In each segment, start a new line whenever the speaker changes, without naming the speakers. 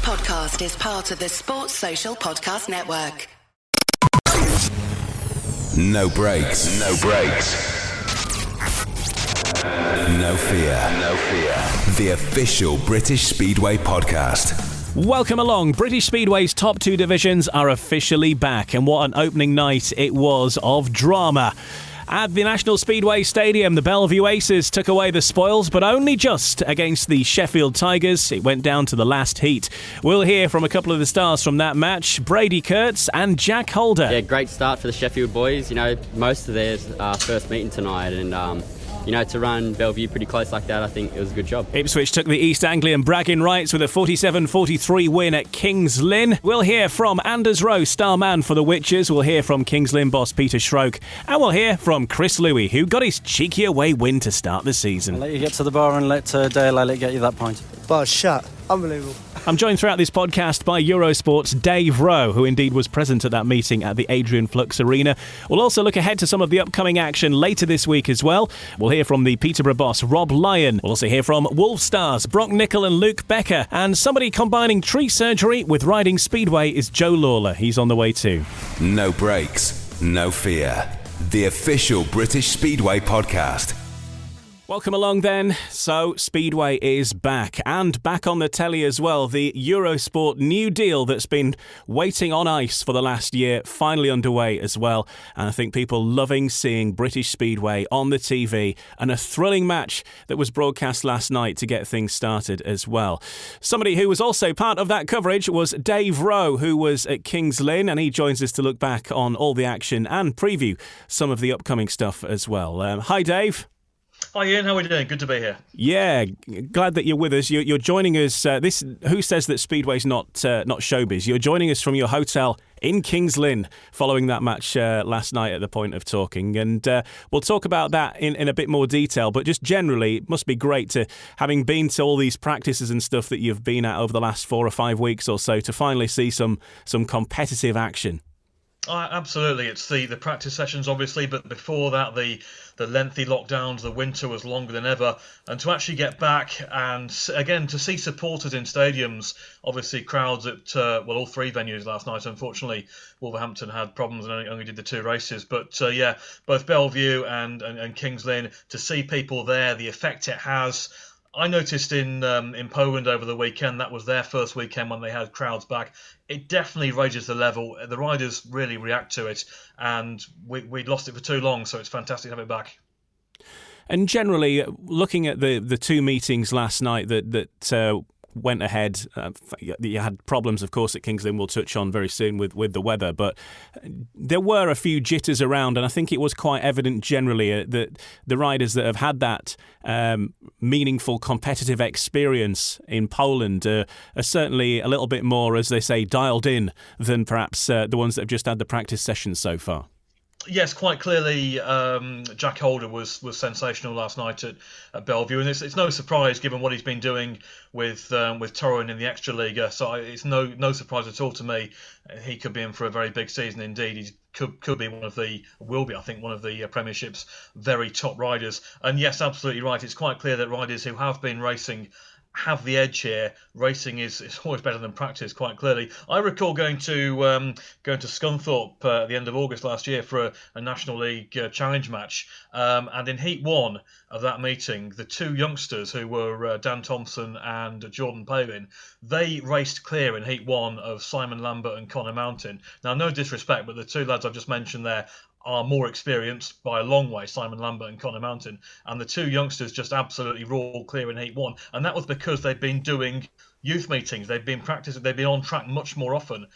podcast is part of the Sports Social Podcast Network.
No breaks. No breaks. No fear. No fear. The official British Speedway podcast.
Welcome along. British Speedway's top two divisions are officially back, and what an opening night it was of drama. At the National Speedway Stadium, the Bellevue Aces took away the spoils, but only just against the Sheffield Tigers. It went down to the last heat. We'll hear from a couple of the stars from that match, Brady Kurtz and Jack Holder.
Yeah, great start for the Sheffield boys. You know, most of their first meeting tonight, and to run Bellevue pretty close like that, I think it was a good job.
Ipswich took the East Anglian bragging rights with a 47-43 win at Kings Lynn. We'll hear from Anders Rowe, star man for the Witchers. We'll hear from Kings Lynn boss Peter Schroeck. And we'll hear from Chris Louis, who got his cheeky away win to start the season.
I'll let you get to the bar and let Dale Elliott get you that point.
Bar shut. Unbelievable.
I'm joined throughout this podcast by Eurosport's Dave Rowe, who indeed was present at that meeting at the Adrian Flux Arena. We'll also look ahead to some of the upcoming action later this week as well. We'll hear from the Peterborough boss, Rob Lyon. We'll also hear from Wolf stars Broc Nicol and Luke Becker. And somebody combining tree surgery with riding Speedway is Joe Lawlor. He's on the way too.
No breaks, no fear. The official British Speedway podcast.
Welcome along then. So Speedway is back, and back on the telly as well. The Eurosport new deal that's been waiting on ice for the last year finally underway as well, and I think people loving seeing British Speedway on the TV, and a thrilling match that was broadcast last night to get things started as well. Somebody who was also part of that coverage was Dave Rowe, who was at Kings Lynn, and he joins us to look back on all the action and preview some of the upcoming stuff as well. Hi Dave.
Hi Ian, how are we doing? Good to be here.
Yeah, glad that you're with us. You're joining us. Who says that Speedway's not showbiz? You're joining us from your hotel in Kings Lynn following that match last night at the point of talking, and we'll talk about that in a bit more detail. But just generally, it must be great to, having been to all these practices and stuff that you've been at over the last 4 or 5 weeks or so, to finally see some competitive action.
Absolutely, it's the practice sessions obviously, but before that the lengthy lockdowns, the winter was longer than ever, and to actually get back and again to see supporters in stadiums, obviously crowds at all three venues last night. Unfortunately, Wolverhampton had problems and only did the 2 races, but both Bellevue and Kings Lynn, to see people there, the effect it has. I noticed in Poland over the weekend, that was their first weekend when they had crowds back. It definitely raises the level. The riders really react to it, and we'd lost it for too long, so it's fantastic to have it back.
And generally, looking at the 2 meetings last night that went ahead, you had problems, of course, at Kings Lynn. We'll touch on very soon with the weather, but there were a few jitters around, and I think it was quite evident generally that the riders that have had that meaningful competitive experience in Poland are certainly a little bit more, as they say, dialed in than perhaps the ones that have just had the practice sessions so far.
Yes, quite clearly, Jack Holder was sensational last night at Bellevue, and it's no surprise given what he's been doing with Torren in the Extraliga. So it's no surprise at all to me. He could be in for a very big season indeed. He could be will be, I think, one of the Premiership's very top riders. And yes, absolutely right. It's quite clear that riders who have been racing have the edge here. Racing is always better than practice, quite clearly. I recall going to Scunthorpe at the end of August last year for a National League Challenge match, and in Heat 1 of that meeting, the 2 youngsters who were Dan Thompson and Jordan Palin, they raced clear in Heat 1 of Simon Lambert and Connor Mountain. Now, no disrespect, but the 2 lads I've just mentioned there are more experienced by a long way, Simon Lambert and Connor Mountain, and the 2 youngsters just absolutely raw clear in Heat 1, and that was because they've been doing youth meetings, they've been practicing, they've been on track much more often,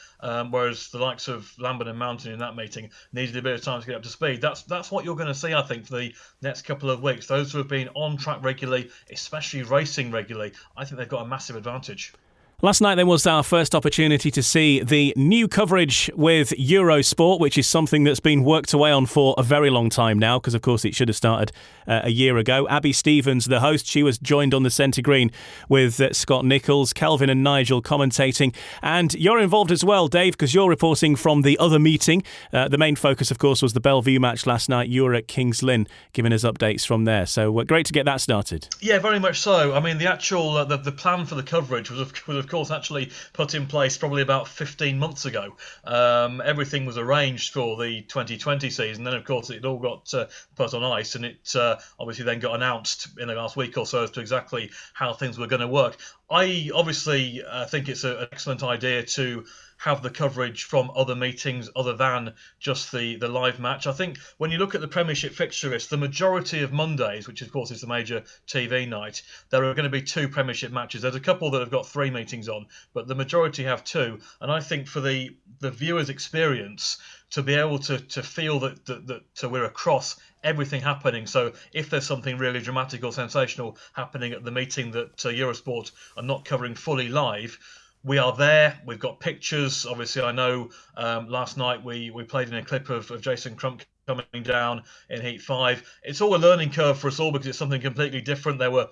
whereas the likes of Lambert and Mountain in that meeting needed a bit of time to get up to speed. That's what you're going to see, I think, for the next couple of weeks. Those who have been on track regularly, especially racing regularly, I think they've got a massive advantage.
Last night then was our first opportunity to see the new coverage with Eurosport, which is something that's been worked away on for a very long time now, because of course it should have started a year ago. Abby Stevens, the host, she was joined on the centre green with Scott Nichols, Kelvin and Nigel commentating. And you're involved as well, Dave, because you're reporting from the other meeting. The main focus, of course, was the Bellevue match last night. You were at Kings Lynn giving us updates from there. So great to get that started.
Yeah, very much so. I mean, the actual the plan for the coverage was of of course, actually put in place probably about 15 months ago. Everything was arranged for the 2020 season. Then, of course, it all got put on ice, and it obviously then got announced in the last week or so as to exactly how things were going to work. I obviously think it's an excellent idea to have the coverage from other meetings other than just the live match. I think when you look at the Premiership fixture list, the majority of Mondays, which of course is the major TV night, there are going to be 2 Premiership matches. There's a couple that have got 3 meetings on, but the majority have 2. And I think for the viewer's experience, to be able to feel that we're across everything happening. So if there's something really dramatic or sensational happening at the meeting that Eurosport are not covering fully live, we are there. We've got pictures. Obviously, I know last night we played in a clip of Jason Crump coming down in Heat 5. It's all a learning curve for us all because it's something completely different. There were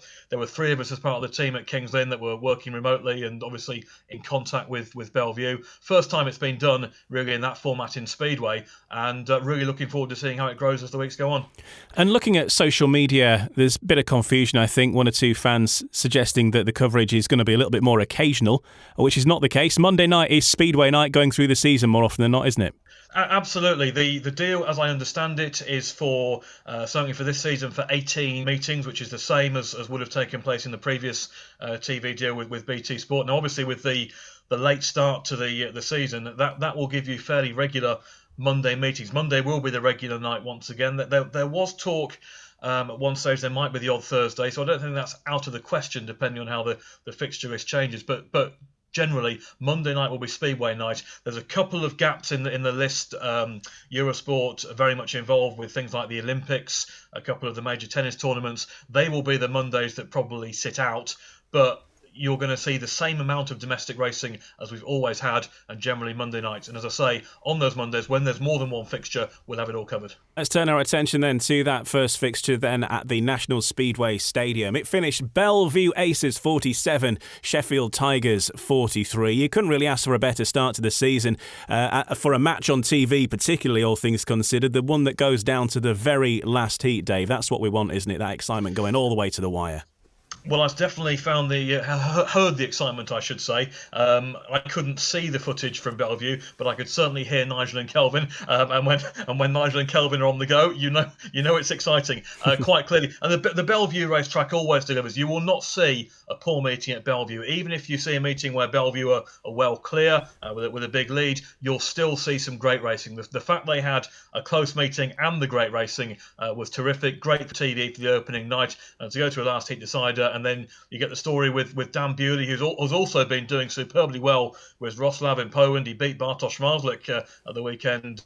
3 of us as part of the team at Kings Lynn that were working remotely and obviously in contact with Bellevue. First time it's been done really in that format in Speedway, and really looking forward to seeing how it grows as the weeks go on.
And looking at social media, there's a bit of confusion, I think. 1 or 2 fans suggesting that the coverage is going to be a little bit more occasional, which is not the case. Monday night is Speedway night going through the season more often than not, isn't it?
Absolutely. The deal, as I understand it, is for certainly for this season for 18 meetings, which is the same as would have taken place in the previous TV deal with BT Sport. Now, obviously, with the late start to the season, that will give you fairly regular Monday meetings. Monday will be the regular night once again. There was talk at one stage there might be the odd Thursday, so I don't think that's out of the question depending on how the fixture list changes. But generally, Monday night will be Speedway night. There's a couple of gaps in the list. Eurosport are very much involved with things like the Olympics, a couple of the major tennis tournaments. They will be the Mondays that probably sit out, but you're going to see the same amount of domestic racing as we've always had, and generally Monday nights. And as I say, on those Mondays, when there's more than one fixture, we'll have it all covered. Let's
turn our attention then to that first fixture then at the National Speedway Stadium. It finished Bellevue Aces 47, Sheffield Tigers 43. You couldn't really ask for a better start to the season for a match on TV, particularly all things considered, the one that goes down to the very last heat, Dave. That's what we want, isn't it? That excitement going all the way to the wire.
Well, I've definitely heard the excitement, I should say. I couldn't see the footage from Bellevue, but I could certainly hear Nigel and Kelvin. And when Nigel and Kelvin are on the go, you know it's exciting quite clearly. And the Bellevue racetrack always delivers. You will not see a poor meeting at Bellevue. Even if you see a meeting where Bellevue are well clear with a big lead, you'll still see some great racing. The fact they had a close meeting and the great racing was terrific. Great for TV for the opening night, and to go to a last heat decider. And then you get the story with Dan Bewley, who's also been doing superbly well with Roslav in Poland. He beat Bartosz Marzlik at the weekend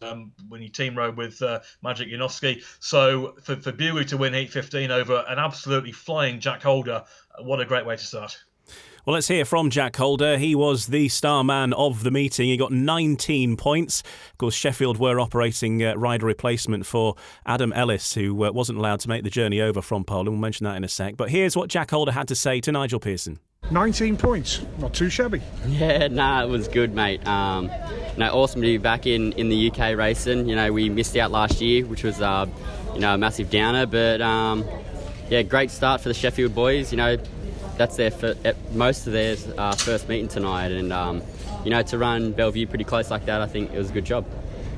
when he team rode with Maciej Janowski. So for Bewley to win Heat 15 over an absolutely flying Jack Holder, what a great way to start.
Well, let's hear from Jack Holder. He was the star man of the meeting. He got 19 points. Of course, Sheffield were operating rider replacement for Adam Ellis, who wasn't allowed to make the journey over from Poland. We'll mention that in a sec. But here's what Jack Holder had to say to Nigel Pearson.
19 points, not too shabby.
Yeah, it was good, mate. Awesome to be back in the UK racing. We missed out last year, which was a massive downer. But great start for the Sheffield boys. That's most of their first meeting tonight, and to run Bellevue pretty close like that, I think it was a good job.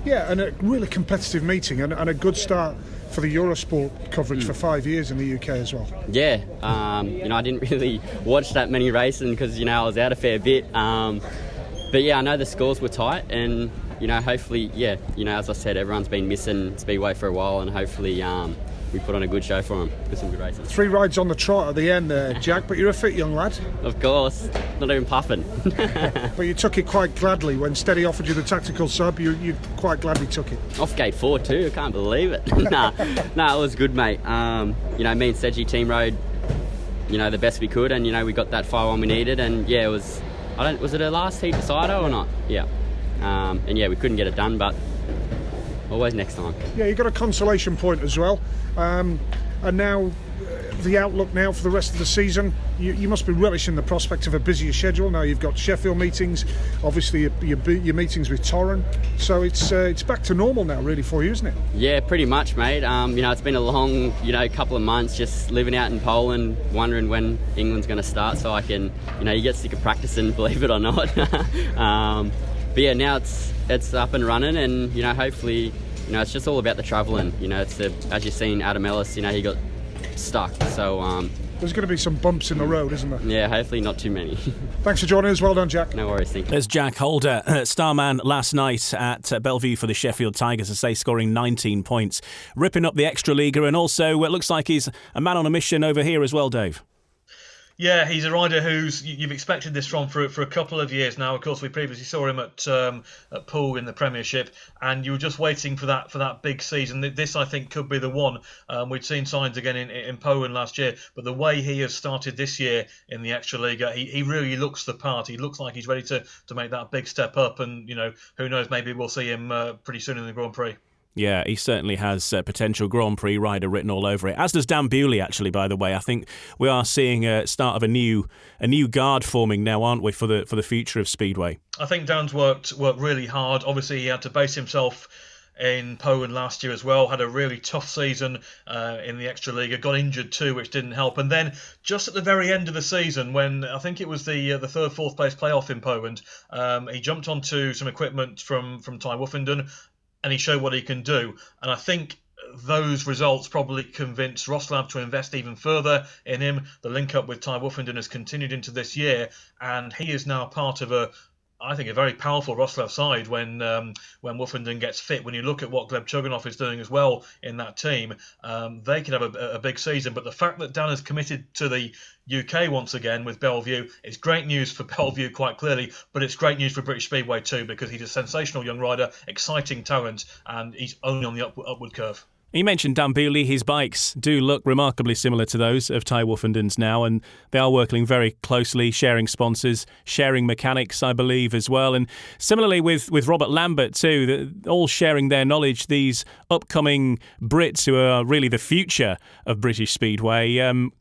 Yeah, and a really competitive meeting, and a good start for the Eurosport coverage for 5 years in the UK as well. Yeah,
I didn't really watch that many races because I was out a fair bit, but yeah, I know the scores were tight, and hopefully, as I said, everyone's been missing Speedway for a while, and hopefully we put on a good show for them with some good races.
3 rides on the trot at the end there, Jack, but you're a fit young lad.
Of course, not even puffing.
But you took it quite gladly. When Steady offered you the tactical sub, you quite gladly took it.
Off gate 4 too, I can't believe it. Nah, it was good, mate. Me and Sedgie team rode, the best we could, and we got that 5-1 we needed, and yeah, it was. Was it a last heat decider or not? Yeah, we couldn't get it done, but always next time.
Yeah, you got a consolation point as well. And now the outlook now for the rest of the season? You must be relishing the prospect of a busier schedule. Now you've got Sheffield meetings, obviously your meetings with Torren, so it's back to normal now really for you, isn't it?
Yeah, pretty much, mate. It's been a long, couple of months just living out in Poland, wondering when England's going to start so I can, you get sick of practicing, believe it or not. But yeah, now it's up and running, and hopefully, it's just all about the travelling. As you've seen, Adam Ellis, he got stuck. So
there's going to be some bumps in the road, isn't there?
Yeah, hopefully not too many.
Thanks for joining us. Well done, Jack.
No worries, thank you.
There's Jack Holder, starman last night at Bellevue for the Sheffield Tigers, as they scoring 19 points, ripping up the extra leaguer, and also it looks like he's a man on a mission over here as well, Dave.
Yeah, he's a rider who's you've expected this from for a couple of years now. Of course, we previously saw him at Poole in the Premiership, and you were just waiting for that big season. This, I think, could be the one. We'd seen signs again in Poland last year, but the way he has started this year in the Extraliga, he really looks the part. He looks like he's ready to make that big step up, and who knows, maybe we'll see him pretty soon in the Grand Prix.
Yeah, he certainly has potential Grand Prix rider written all over it. As does Dan Bewley, actually, by the way. I think we are seeing a start of a new guard forming now, aren't we, for the future of Speedway?
I think Dan's worked really hard. Obviously, he had to base himself in Poland last year as well, had a really tough season in the Extraliga, got injured too, which didn't help. And then just at the very end of the season, when I think it was the third, fourth place playoff in Poland, he jumped onto some equipment from Ty Woofenden, and he showed what he can do. And I think those results probably convinced Wrocław to invest even further in him. The link-up with Ty Woofenden has continued into this year, and he is now part of a very powerful Wrocław side when Woofenden gets fit. When you look at what Gleb Chuganov is doing as well in that team, they could have a big season. But the fact that Dan has committed to the UK once again with Bellevue is great news for Bellevue, quite clearly, but it's great news for British Speedway too, because he's a sensational young rider, exciting talent, and he's only on the upward curve.
You mentioned Dan Bewley. His bikes do look remarkably similar to those of Ty Woofenden's now, and they are working very closely, sharing sponsors, sharing mechanics, I believe, as well. And similarly with Robert Lambert too, all sharing their knowledge. These upcoming Brits who are really the future of British Speedway,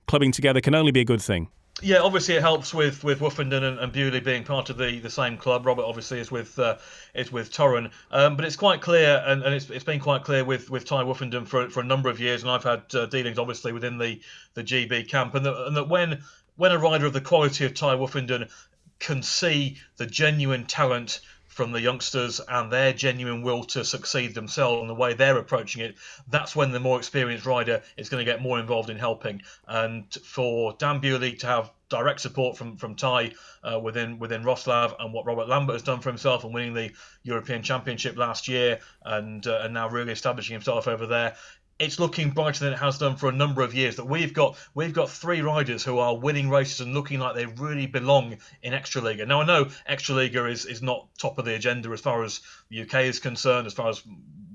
clubbing together can only be a good thing.
Yeah, obviously it helps with Woofenden and Bewley being part of the same club. Robert obviously is with Torren, but it's quite clear, and it's been quite clear with Ty Woofenden for a number of years, and I've had dealings obviously within the GB camp, and that when a rider of the quality of Ty Woofenden can see the genuine talent from the youngsters and their genuine will to succeed themselves and the way they're approaching it, that's when the more experienced rider is going to get more involved in helping. And for Dan Bewley to have direct support from Ty within Wrocław, and what Robert Lambert has done for himself and winning the European Championship last year, and now really establishing himself over there, it's looking brighter than it has done for a number of years. That we've got three riders who are winning races and looking like they really belong in Extraliga. Now I know Extraliga is not top of the agenda as far as the UK is concerned, as far as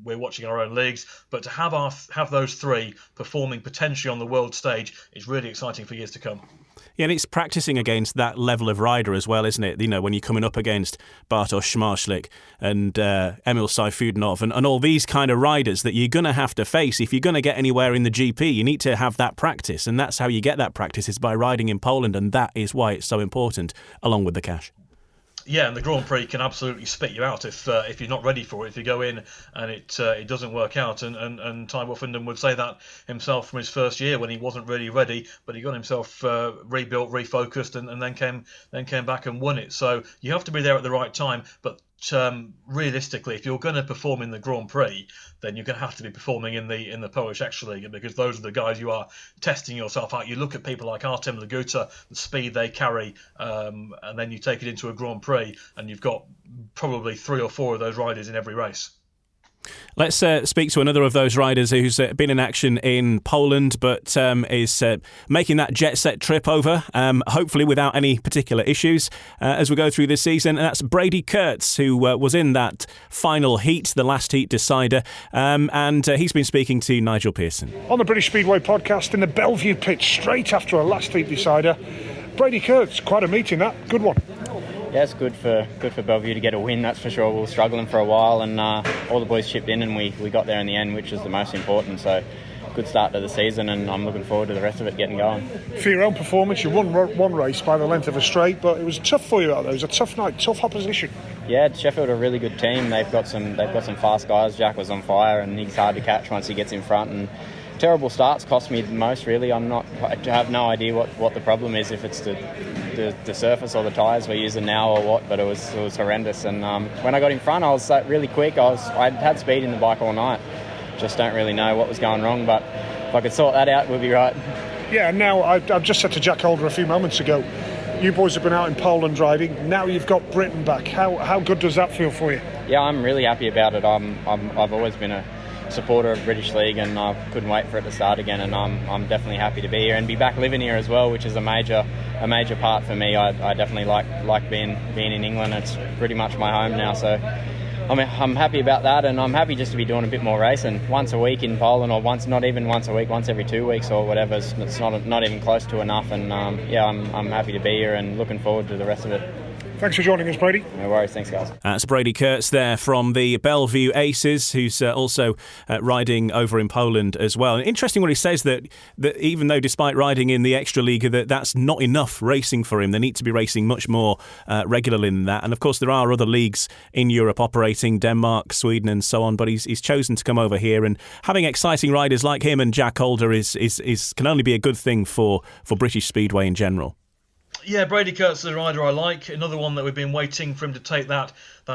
we're watching our own leagues, but to have those three performing potentially on the world stage is really exciting for years to come.
Yeah, and it's practicing against that level of rider as well, isn't it? When you're coming up against Bartosz Szmarszlik and Emil Sayfudinov and all these kind of riders that you're going to have to face. If you're going to get anywhere in the GP, you need to have that practice, and that's how you get that practice, is by riding in Poland, and that is why it's so important, along with the cash.
Yeah, and the Grand Prix can absolutely spit you out if you're not ready for it. If you go in and it doesn't work out, and Ty Woofenden would say that himself from his first year when he wasn't really ready, but he got himself rebuilt, refocused, and then came back and won it. So you have to be there at the right time, but realistically, if you're going to perform in the Grand Prix, then you're going to have to be performing in the Polish Extraliga, because those are the guys you are testing yourself out. You look at people like Artem Laguta, the speed they carry, and then you take it into a Grand Prix, and you've got probably 3 or 4 of those riders in every race.
Let's speak to another of those riders who's been in action in Poland, but is making that jet set trip over, hopefully without any particular issues as we go through this season. And that's Brady Kurtz, who was in that final heat, the last heat decider, and he's been speaking to Nigel Pearson.
On the British Speedway podcast in the Bellevue pit, straight after a last heat decider, Brady Kurtz, quite a meeting that, good one.
Yeah, it's good for Bellevue to get a win, that's for sure. We were struggling for a while, and all the boys chipped in, and we got there in the end, which is the most important. So good start to the season, and I'm looking forward to the rest of it getting going.
For your own performance, you won one race by the length of a straight, but it was tough for you out there. It was a tough night, tough opposition.
Yeah, Sheffield are a really good team. They've got some fast guys. Jack was on fire, and he's hard to catch once he gets in front. And terrible starts cost me the most. Really, I have no idea what the problem is. If it's the surface or the tyres we're using now or what, but it was horrendous. And when I got in front, I was really quick. I'd had speed in the bike all night. Just don't really know what was going wrong, but if I could sort that out, we'll be right. Yeah,
now I've just said to Jack Holder a few moments ago, you boys have been out in Poland riding. Now you've got Britain back. How good does that feel for you?
Yeah, I'm really happy about it. I've always been a supporter of British League, and I couldn't wait for it to start again. And I'm definitely happy to be here and be back living here as well, which is a major part for me. I definitely like being in England. It's pretty much my home now, so I'm happy about that, and I'm happy just to be doing a bit more racing once a week in Poland, or not even once a week, once every 2 weeks or whatever. It's not even close to enough, and I'm happy to be here and looking forward to the rest of it.
Thanks for joining us, Brady.
No worries, thanks guys.
That's Brady Kurtz there from the Bellevue Aces, who's also riding over in Poland as well. And interesting what he says, that even though despite riding in the Extra Liga, that's not enough racing for him. They need to be racing much more regularly than that. And of course there are other leagues in Europe operating, Denmark, Sweden and so on, but he's chosen to come over here, and having exciting riders like him and Jack Holder is can only be a good thing for British Speedway in general.
Yeah, Brady Kurtz is a rider I like. Another one that we've been waiting for him to take that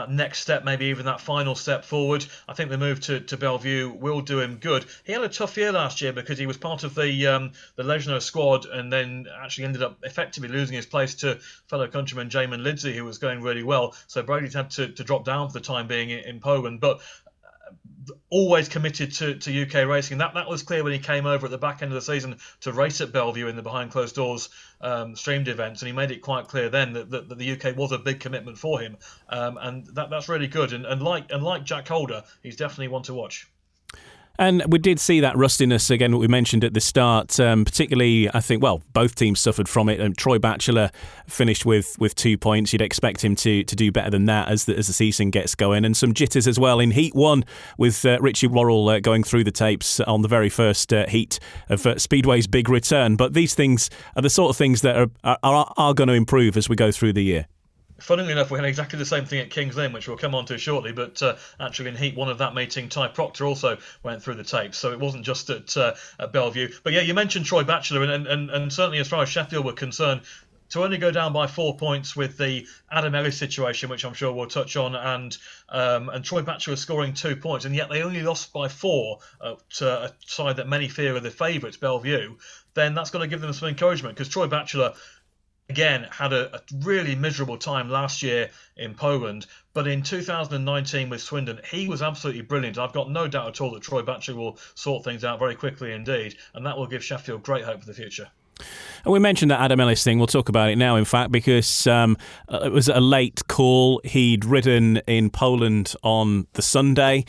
next step, maybe even that final step forward. I think the move to Bellevue will do him good. He had a tough year last year because he was part of the Legionnaires squad, and then actually ended up effectively losing his place to fellow countryman Jamin Lidsey, who was going really well. So Brady's had to drop down for the time being in Poland, but always committed to UK racing. That was clear when he came over at the back end of the season to race at Bellevue in the behind closed doors streamed events, and he made it quite clear then that the UK was a big commitment for him, and that's really good. And like Jack Holder, he's definitely one to watch.
And we did see that rustiness again, what we mentioned at the start, particularly, I think, well, both teams suffered from it. Troy Batchelor finished with 2 points. You'd expect him to do better than that as the season gets going. And some jitters as well in Heat 1 with Richie Worrell going through the tapes on the very first heat of Speedway's big return. But these things are the sort of things that are going to improve as we go through the year.
Funnily enough, we had exactly the same thing at King's Lynn, which we'll come on to shortly, but actually in Heat 1 of that meeting, Ty Proctor also went through the tapes, so it wasn't just at Bellevue. But yeah, you mentioned Troy Batchelor, and certainly as far as Sheffield were concerned, to only go down by 4 points with the Adam Ellis situation, which I'm sure we'll touch on, and Troy Batchelor scoring 2 points, and yet they only lost by 4 to a side that many fear are the favourites, Bellevue, then that's going to give them some encouragement, because Troy Batchelor, again, had a really miserable time last year in Poland, but in 2019 with Swindon, he was absolutely brilliant. I've got no doubt at all that Troy Batchelor will sort things out very quickly indeed, and that will give Sheffield great hope for the future.
And we mentioned that Adam Ellis thing. We'll talk about it now, in fact, because it was a late call. He'd ridden in Poland on the Sunday,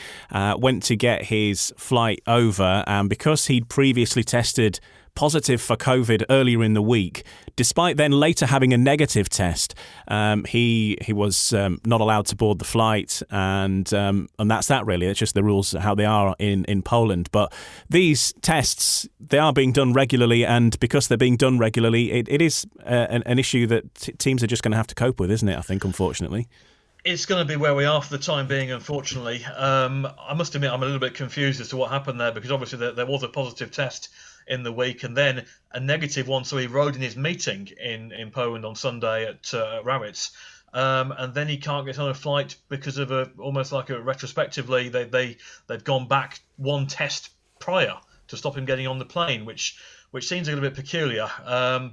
went to get his flight over, and because he'd previously tested positive for COVID earlier in the week, despite then later having a negative test, he was not allowed to board the flight, and that's that really. It's just the rules how they are in Poland. But these tests, they are being done regularly, and because they're being done regularly, it is an issue that teams are just going to have to cope with, isn't it, I think, unfortunately?
It's going to be where we are for the time being, unfortunately. I must admit I'm a little bit confused as to what happened there, because obviously there was a positive test in the week and then a negative one, so he rode in his meeting in Poland on Sunday at Rawitz, and then he can't get on a flight because of almost like a retrospectively they've gone back one test prior to stop him getting on the plane, which seems a little bit peculiar,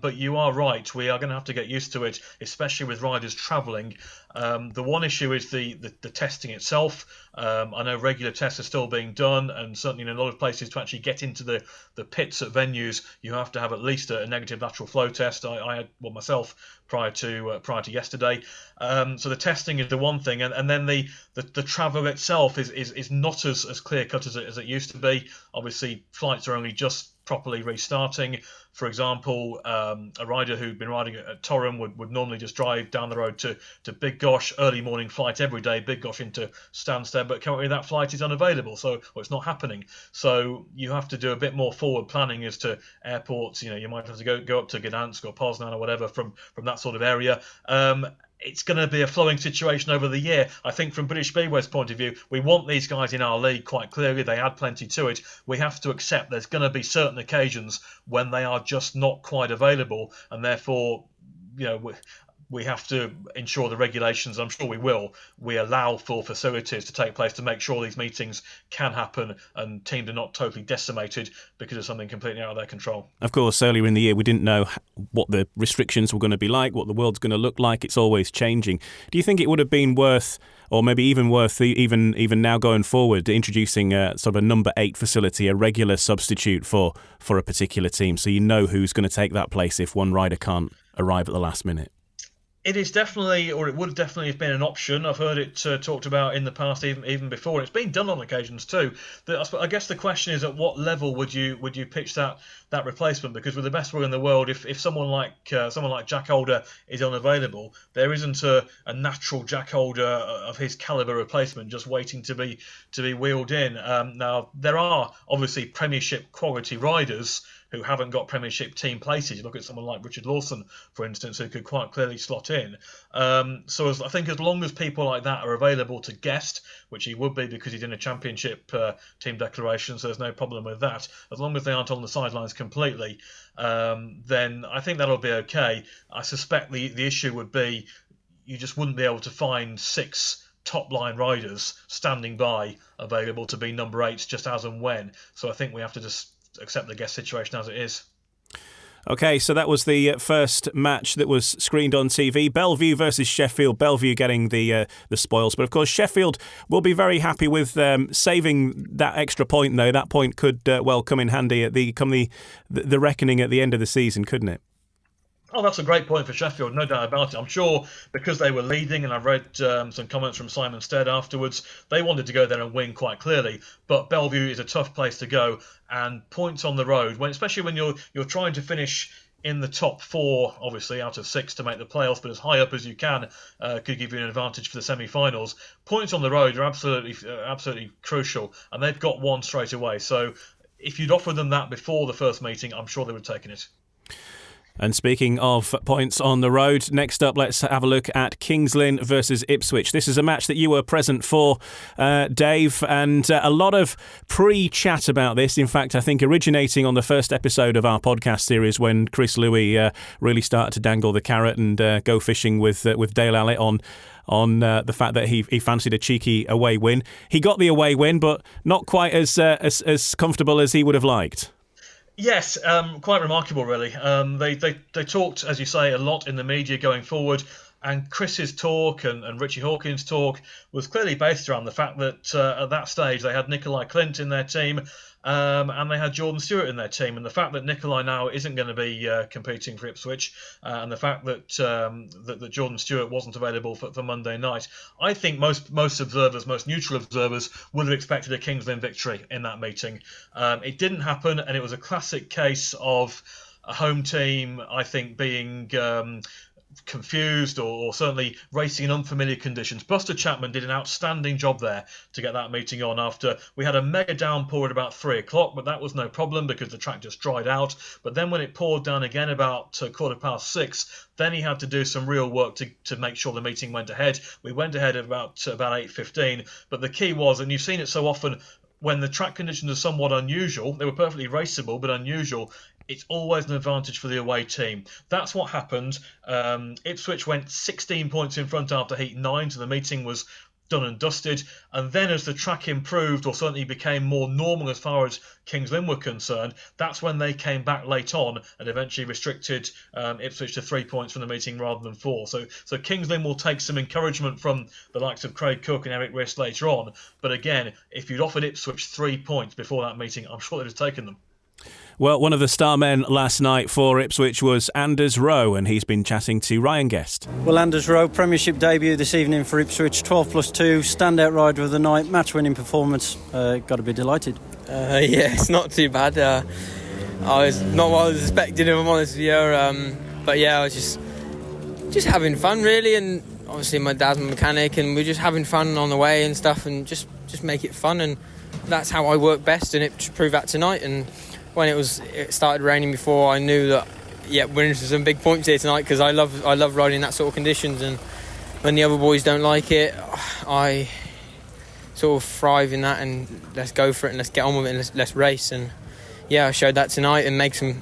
but you are right, we are going to have to get used to it, especially with riders travelling. The one issue is the testing itself. I know regular tests are still being done, and certainly in a lot of places to actually get into the pits at venues, you have to have at least a negative lateral flow test. I had one myself prior to yesterday. So the testing is the one thing, and then the travel itself is not as clear cut as it used to be. Obviously, flights are only just properly restarting. For example, a rider who'd been riding at Torren would normally just drive down the road to Big Gosh, early morning flight every day, Big Gosh into Stansted, but currently that flight is unavailable, or it's not happening. So you have to do a bit more forward planning as to airports. You might have to go up to Gdansk or Poznan or whatever from that sort of area. It's going to be a flowing situation over the year. I think from British Speedway's point of view, we want these guys in our league quite clearly. They add plenty to it. We have to accept there's going to be certain occasions when they are just not quite available, and therefore, we have to ensure the regulations, I'm sure we allow for facilities to take place to make sure these meetings can happen and teams are not totally decimated because of something completely out of their control.
Of course, earlier in the year, we didn't know what the restrictions were going to be like, what the world's going to look like. It's always changing. Do you think it would have been worth, or maybe even worth, even now going forward, introducing sort of a number 8 facility, a regular substitute for a particular team, so you know who's going to take that place if one rider can't arrive at the last minute?
It is definitely, or it would definitely have been an option. I've heard it talked about in the past, even before. It's been done on occasions too. I guess the question is, at what level would you pitch that replacement? Because with the best will in the world, if someone like Jack Holder is unavailable, there isn't a natural Jack Holder of his calibre replacement just waiting to be wheeled in. Now there are obviously Premiership quality riders who haven't got Premiership team places. You look at someone like Richard Lawson, for instance, who could quite clearly slot in. So I think as long as people like that are available to guest, which he would be because he's in a Championship team declaration, so there's no problem with that. As long as they aren't on the sidelines completely, then I think that'll be okay. I suspect the issue would be you just wouldn't be able to find 6 top-line riders standing by available to be number 8s just as and when. So I think we have to just accept the guest situation as it is.
Okay, so that was the first match that was screened on TV. Bellevue versus Sheffield. Bellevue getting the spoils. But of course, Sheffield will be very happy with saving that extra point, though. That point could well come in handy at the reckoning at the end of the season, couldn't it?
Oh, that's a great point for Sheffield, no doubt about it. I'm sure because they were leading, and I've read some comments from Simon Stead afterwards, they wanted to go there and win quite clearly. But Bellevue is a tough place to go, and points on the road, especially when you're trying to finish in the top 4, obviously out of 6 to make the playoffs, but as high up as you can could give you an advantage for the semi-finals. Points on the road are absolutely crucial, and they've got one straight away. So if you'd offered them that before the first meeting, I'm sure they would have taken it.
And speaking of points on the road, next up, let's have a look at Kings Lynn versus Ipswich. This is a match that you were present for, Dave, and a lot of pre-chat about this. In fact, I think originating on the first episode of our podcast series when Chris Louis really started to dangle the carrot and go fishing with Dale Allett on the fact that he fancied a cheeky away win. He got the away win, but not quite as comfortable as he would have liked.
Yes, quite remarkable, really. They talked, as you say, a lot in the media going forward, and Chris's talk and Richie Hawkins' talk was clearly based around the fact that at that stage they had Nikolai Clint in their team, and they had Jordan Stewart in their team, and the fact that Nikolai now isn't going to be competing for Ipswich, and the fact that that Jordan Stewart wasn't available for Monday night, I think most observers, most neutral observers, would have expected a Kings Lynn victory in that meeting. It didn't happen, and it was a classic case of a home team, I think, being confused or certainly racing in unfamiliar conditions. Buster Chapman did an outstanding job there to get that meeting on after we had a mega downpour at about 3 o'clock, but that was no problem because the track just dried out. But then when it poured down again about 6:15, then he had to do some real work to make sure the meeting went ahead. We went ahead at about 8:15, but the key was, and you've seen it so often, when the track conditions are somewhat unusual, they were perfectly raceable, but unusual, it's always an advantage for the away team. That's what happened. Ipswich went 16 points in front after Heat 9, so the meeting was done and dusted. And then as the track improved, or certainly became more normal as far as Kings Lynn were concerned, that's when they came back late on and eventually restricted Ipswich to 3 points from the meeting rather than 4. So Kings Lynn will take some encouragement from the likes of Craig Cook and Eric Riss later on. But again, if you'd offered Ipswich 3 points before that meeting, I'm sure they'd have taken them.
Well, one of the star men last night for Ipswich was Anders Rowe, and he's been chatting to Ryan Guest.
Well, Anders Rowe, Premiership debut this evening for Ipswich, 12+2, standout rider of the night, match-winning performance. Got to be delighted.
Yeah, it's not too bad. was not what I was expecting, if I'm honest with you. But yeah, I was just having fun really, and obviously my dad's a mechanic, and we're just having fun on the way and stuff, and just make it fun, and that's how I work best, and it proved that tonight. And when it started raining before, I knew that we're into some big points here tonight, because I love riding in that sort of conditions, and when the other boys don't like it, I sort of thrive in that, and let's go for it and let's get on with it and let's race. And yeah, I showed that tonight and made some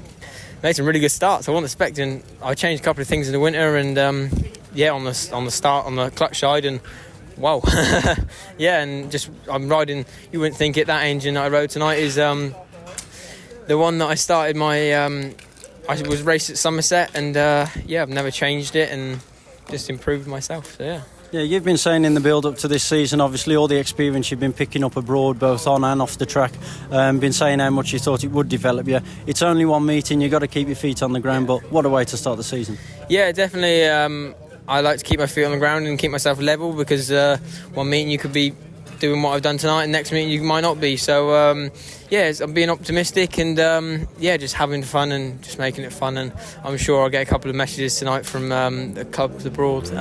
really good starts. I wasn't expecting. I changed a couple of things in the winter, and on the start on the clutch side, and wow, yeah, and just I'm riding. You wouldn't think it, that engine that I rode tonight is the one that I started my. I was raced at Somerset, and I've never changed it, and just improved myself. So yeah.
Yeah, you've been saying in the build-up to this season, obviously all the experience you've been picking up abroad, both on and off the track, been saying how much you thought it would develop you. It's only one meeting, you've got to keep your feet on the ground, but what a way to start the season. Yeah,
definitely. I like to keep my feet on the ground and keep myself level, because one meeting you could be doing what I've done tonight, and next meeting you might not be. So I'm being optimistic, and just having fun and just making it fun. And I'm sure I'll get a couple of messages tonight from the clubs abroad.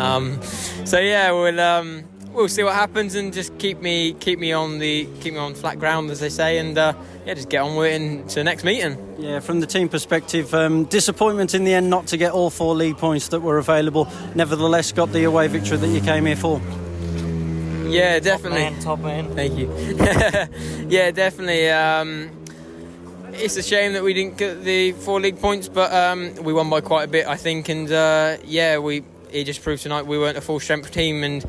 We'll see what happens, and just keep me on flat ground, as they say, and just get on with it into the next meeting.
Yeah, from the team perspective, disappointment in the end not to get all 4 league points that were available. Nevertheless, got the away victory that you came here for.
Yeah, definitely.
Top man.
Thank you. Yeah, definitely. It's a shame that we didn't get the 4 league points, but we won by quite a bit, I think. And it just proved tonight we weren't a full strength team. And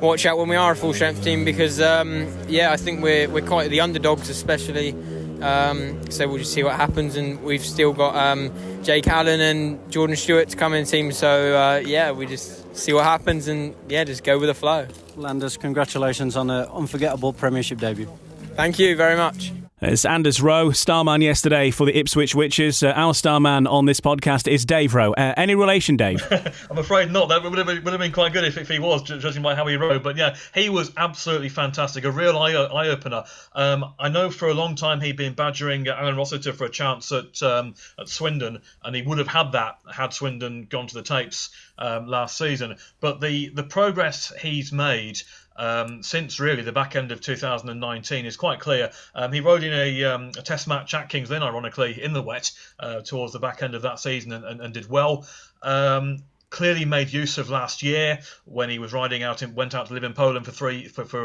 watch out when we are a full strength team, because I think we're quite the underdogs, especially. So we'll just see what happens. And we've still got Jake Allen and Jordan Stewart to come in the team. So we just see what happens, and just go with the flow.
Landers, congratulations on an unforgettable Premiership debut.
Thank you very much.
It's Anders Rowe, starman yesterday for the Ipswich Witches. Our starman on this podcast is Dave Rowe. Any relation, Dave?
I'm afraid not. That would have been quite good if he was, judging by how he rode. But yeah, he was absolutely fantastic, a real eye-opener. I know for a long time he'd been badgering Alan Rossiter for a chance at Swindon, and he would have had that had Swindon gone to the tapes last season. But the progress he's made since really the back end of 2019 is quite clear. He rode in a test match at Kings Lynn, ironically, in the wet towards the back end of that season, and did well. Clearly made use of last year when he was went out to live in Poland for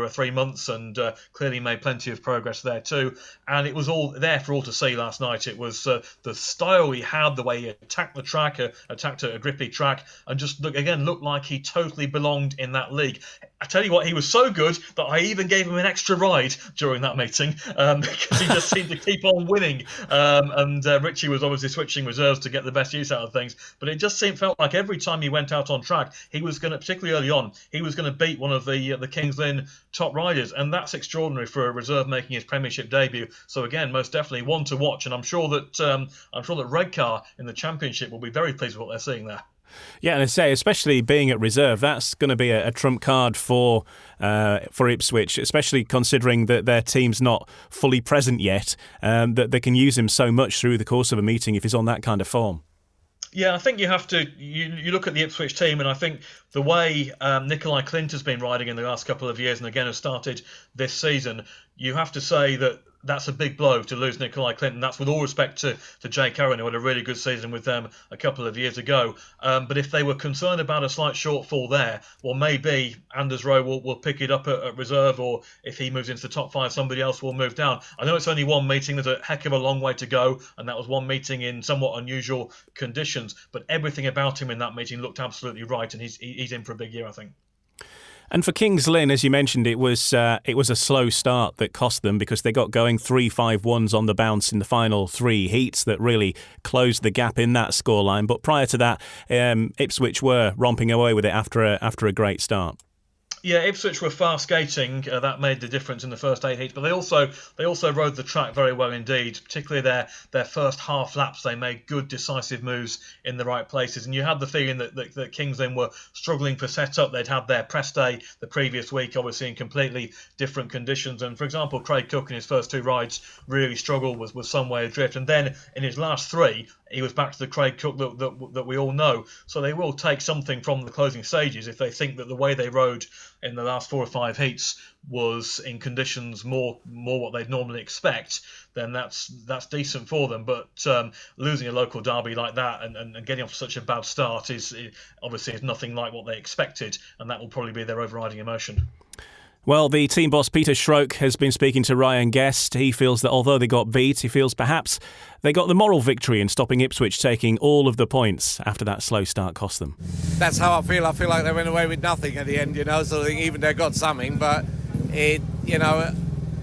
3 months, and clearly made plenty of progress there too. And it was all there for all to see last night. It was the style he had, the way he attacked the track, attacked a grippy track, and just looked like he totally belonged in that league. I tell you what, he was so good that I even gave him an extra ride during that meeting, because he just seemed to keep on winning. And Richie was obviously switching reserves to get the best use out of things. But it just felt like every time he went out on track, he was going to, particularly early on, he was going to beat one of the Kings Lynn top riders. And that's extraordinary for a reserve making his Premiership debut. So again, most definitely one to watch. And I'm sure that Redcar in the Championship will be very pleased with what they're seeing there.
Yeah, and I say, especially being at reserve, that's going to be a trump card for Ipswich, especially considering that their team's not fully present yet, that they can use him so much through the course of a meeting if he's on that kind of form.
Yeah, I think you have to. You look at the Ipswich team, and I think the way Nikolai Clint has been riding in the last couple of years, and again has started this season, you have to say that that's a big blow to lose Nikolai Clinton. That's with all respect to Jake Owen, who had a really good season with them a couple of years ago. But if they were concerned about a slight shortfall there, well, maybe Anders Rowe will pick it up at reserve, or if he moves into the top 5, somebody else will move down. I know it's only one meeting. There's a heck of a long way to go, and that was one meeting in somewhat unusual conditions. But everything about him in that meeting looked absolutely right, and he's in for a big year, I think.
And for Kings Lynn, as you mentioned, it was a slow start that cost them, because they got going 3-5-1s on the bounce in the final 3 heats that really closed the gap in that scoreline. But prior to that, Ipswich were romping away with it after a great start.
Yeah, Ipswich were fast skating. That made the difference in the first 8 heats. But they also rode the track very well indeed. Particularly their first half laps, they made good decisive moves in the right places. And you had the feeling that Kings Lynn were struggling for setup. They'd had their press day the previous week, obviously in completely different conditions. And for example, Craig Cook in his first 2 rides really struggled, was some way adrift. And then in his last 3, he was back to the Craig Cook that we all know. So they will take something from the closing stages if they think that the way they rode in the last 4 or 5 heats was in conditions more what they'd normally expect, then that's decent for them. But losing a local derby like that and getting off such a bad start is nothing like what they expected, and that will probably be their overriding emotion.
Well, the team boss Peter Schroeck has been speaking to Ryan Guest. He feels that although they got beat, he feels perhaps they got the moral victory in stopping Ipswich taking all of the points after that slow start cost them.
That's how I feel. I feel like they went away with nothing at the end, sort of thing. Even they got something, but that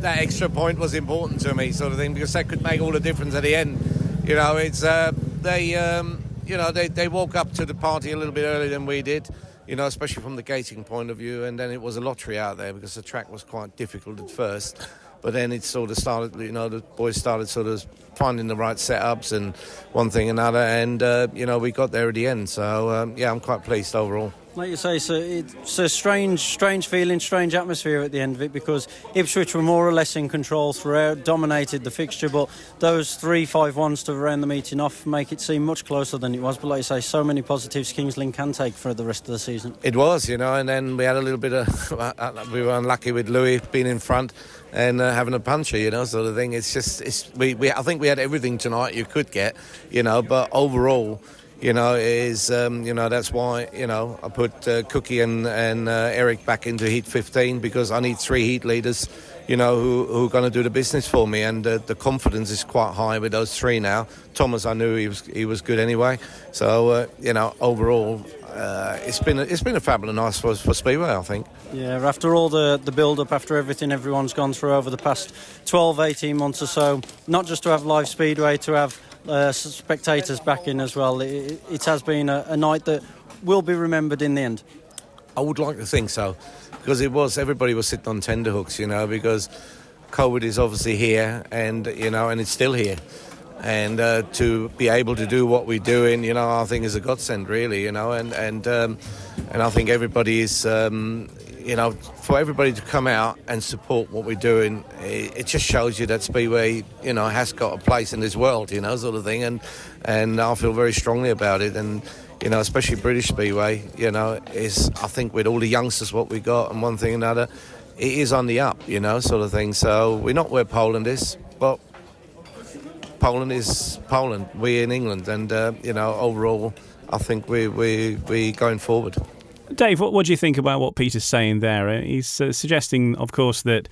extra point was important to me, sort of thing, because that could make all the difference at the end. They woke up to the party a little bit earlier than we did. Especially from the gating point of view, and then it was a lottery out there because the track was quite difficult at first. But then it sort of started, the boys started sort of finding the right setups and one thing another, and, we got there at the end. So, I'm quite pleased overall.
Like you say, so it's a strange feeling, strange atmosphere at the end of it, because Ipswich were more or less in control throughout, dominated the fixture, but those 3-5-1s to round the meeting off make it seem much closer than it was. But like you say, so many positives Kings Lynn can take for the rest of the season.
It was, and then we had a little bit of... we were unlucky with Louis being in front and having a puncher, sort of thing. It's just... I think we had everything tonight you could get, but overall... that's why, I put Cookie and Eric back into Heat 15, because I need 3 heat leaders, who are going to do the business for me. And the confidence is quite high with those 3 now. Thomas, I knew he was good anyway. So, overall, it's been a fabulous night for Speedway, I think.
Yeah, after all the build-up, after everything everyone's gone through over the past 12, 18 months or so, not just to have live Speedway, to have spectators back in as well. It has been a night that will be remembered in the end.
I would like to think so, because everybody was sitting on tenterhooks, because COVID is obviously here, and and it's still here, and to be able to do what we're doing, I think is a godsend, really, and I think everybody is. For everybody to come out and support what we're doing, it just shows you that Speedway, has got a place in this world, sort of thing. And I feel very strongly about it. And, especially British Speedway, is, I think, with all the youngsters what we got and one thing and another, it is on the up, sort of thing. So we're not where Poland is, but Poland is Poland. We're in England. And, overall, I think we're going forward.
Dave, what do you think about what Peter's saying there? He's suggesting, of course, that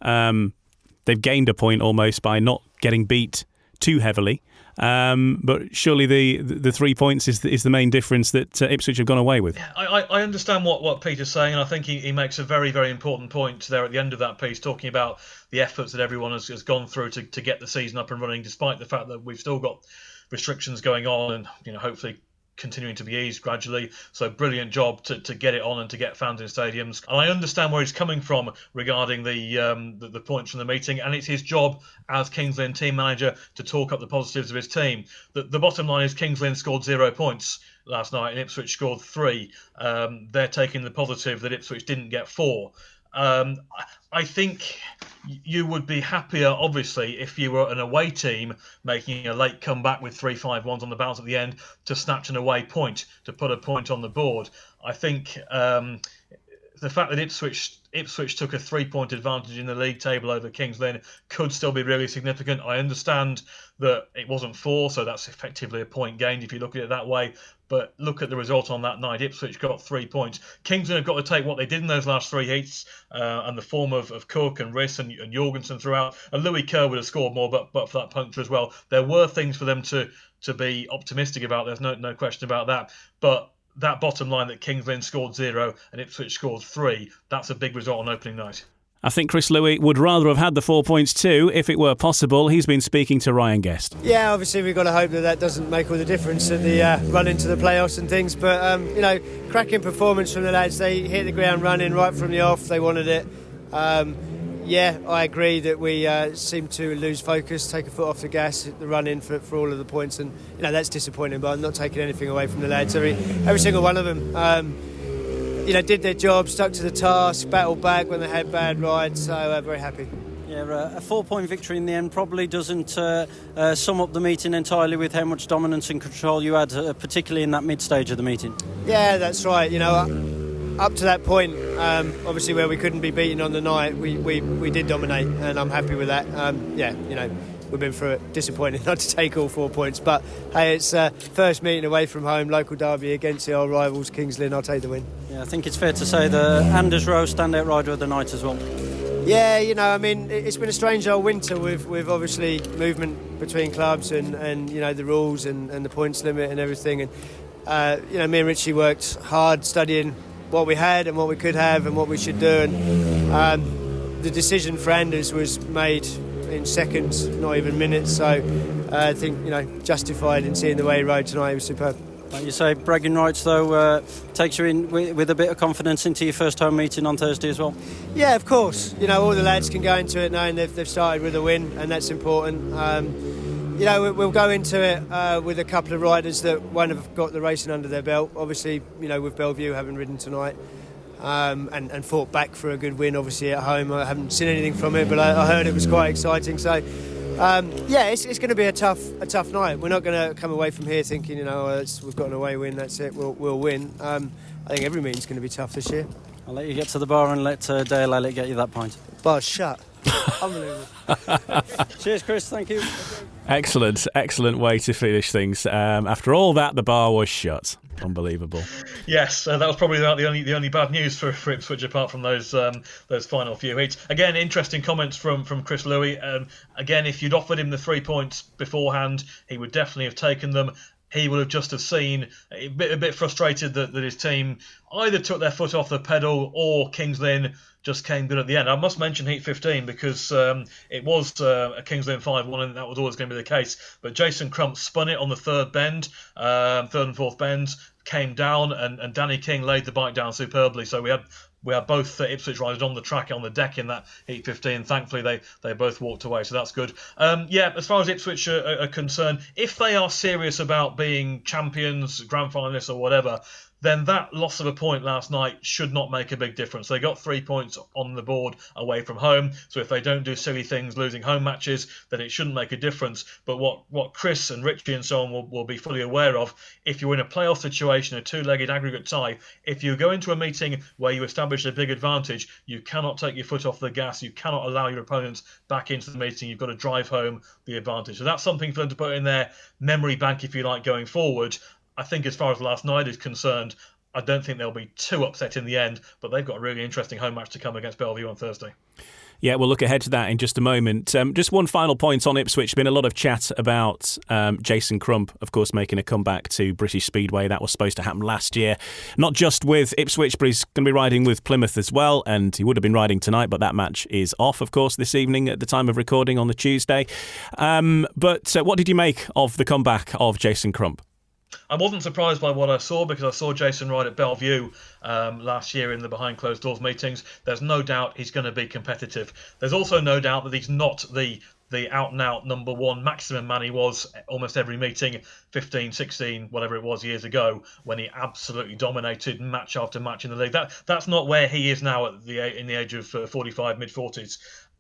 they've gained a point almost by not getting beat too heavily. But surely the 3 points is the main difference that Ipswich have gone away with.
Yeah, I understand what Peter's saying, and I think he makes a very, very important point there at the end of that piece, talking about the efforts that everyone has gone through to get the season up and running, despite the fact that we've still got restrictions going on and hopefully continuing to be eased gradually. So brilliant job to get it on and to get fans in stadiums. And I understand where he's coming from regarding the points from the meeting, and it's his job as Kings Lynn team manager to talk up the positives of his team. The bottom line is Kings Lynn scored 0 points last night and Ipswich scored 3. They're taking the positive that Ipswich didn't get 4. I think you would be happier, obviously, if you were an away team making a late comeback with 3-5-1s on the bounce at the end to snatch an away point, to put a point on the board. I think the fact that Ipswich took a 3-point advantage in the league table over Kings Lynn could still be really significant. I understand that it wasn't 4, so that's effectively a point gained if you look at it that way. But look at the result on that night. Ipswich got 3 points. Kings Lynn have got to take what they did in those last 3 heats and the form of Cook and Riss and Jorgensen throughout. And Louis Kerr would have scored more, but for that puncture as well. There were things for them to be optimistic about. There's no question about that. But that bottom line that Kings Lynn scored 0 and Ipswich scored 3, that's a big result on opening night.
I think Chris Louis would rather have had the 4 points too, if it were possible. He's been speaking to Ryan Guest.
Yeah, obviously we've got to hope that doesn't make all the difference at the run into the playoffs and things. But, cracking performance from the lads. They hit the ground running right from the off. They wanted it. Yeah, I agree that we seem to lose focus, take a foot off the gas at the run-in for all of the points. And, that's disappointing, but I'm not taking anything away from the lads. Every single one of them. Did their job, stuck to the task, battled back when they had bad rides, so very happy.
Yeah, a 4-point victory in the end probably doesn't sum up the meeting entirely with how much dominance and control you had, particularly in that mid-stage of the meeting. Yeah, that's right. Up to that point, obviously where we couldn't be beaten on the night, we did dominate, and I'm happy with that. We've been through it. Disappointing not to take all 4 points, but hey, it's first meeting away from home, local derby against the old rivals, Lynn. I'll take the win. Yeah, I think it's fair to say the Anders Rowe standout rider of the night as well. Yeah, it's been a strange old winter with obviously movement between clubs and the rules and the points limit and everything. And me and Richie worked hard studying what we had and what we could have and what we should do. And the decision for Anders was made in seconds, not even minutes. So I think justified in seeing the way he rode tonight. He was superb. Like you say, bragging rights though takes you in with a bit of confidence into your first home meeting on Thursday as well. Yeah, of course. All the lads can go into it knowing they've started with a win, and that's important. We'll go into it with a couple of riders that won't have got the racing under their belt. Obviously, with Bellevue having ridden tonight. And fought back for a good win, obviously at home. I haven't seen anything from it, but I heard it was quite exciting. So, it's going to be a tough night. We're not going to come away from here thinking, we've got an away win. That's it. We'll win. I think every meeting's going to be tough this year. I'll let you get to the bar and let Dale Elliott get you that pint. Bar's shut. Unbelievable. Cheers, Chris. Thank you.
Excellent way to finish things. After all that, the bar was shut. Unbelievable.
Yes, that was probably the only bad news for Ipswich, apart from those final few heats. Again, interesting comments from Chris Louis. Again, if you'd offered him the 3 points beforehand, he would definitely have taken them. He would have just have seen a bit frustrated that his team either took their foot off the pedal or Lynn just came good at the end. I must mention Heat 15 because it was a Lynn 5-1 and that was always going to be the case. But Jason Crump spun it on the third and fourth bends, came down and Danny King laid the bike down superbly. So we had both Ipswich riders on the track, on the deck in that Heat 15. Thankfully, they both walked away, so that's good. As far as Ipswich are concerned, if they are serious about being champions, grand finalists or whatever, then that loss of a point last night should not make a big difference. They got 3 points on the board away from home, so if they don't do silly things, losing home matches, then it shouldn't make a difference. But what Chris and Richie and so on will be fully aware of, if you're in a playoff situation, a two-legged aggregate tie, if you go into a meeting where you establish a big advantage, you cannot take your foot off the gas, you cannot allow your opponents back into the meeting, you've got to drive home the advantage. So that's something for them to put in their memory bank, if you like, going forward. I think as far as last night is concerned, I don't think they'll be too upset in the end, but they've got a really interesting home match to come against Bellevue on Thursday.
Yeah, we'll look ahead to that in just a moment. Just one final point on Ipswich. Been a lot of chat about Jason Crump, of course, making a comeback to British Speedway. That was supposed to happen last year. Not just with Ipswich, but he's going to be riding with Plymouth as well, and he would have been riding tonight, but that match is off, of course, this evening at the time of recording on the Tuesday. But what did you make of the comeback of Jason Crump?
I wasn't surprised by what I saw because I saw Jason ride at Bellevue last year in the behind closed doors meetings. There's no doubt he's going to be competitive. There's also no doubt that he's not the out and out number one maximum man he was almost every meeting 15, 16, whatever it was years ago when he absolutely dominated match after match in the league. That's not where he is now in the age of 45, mid-40s.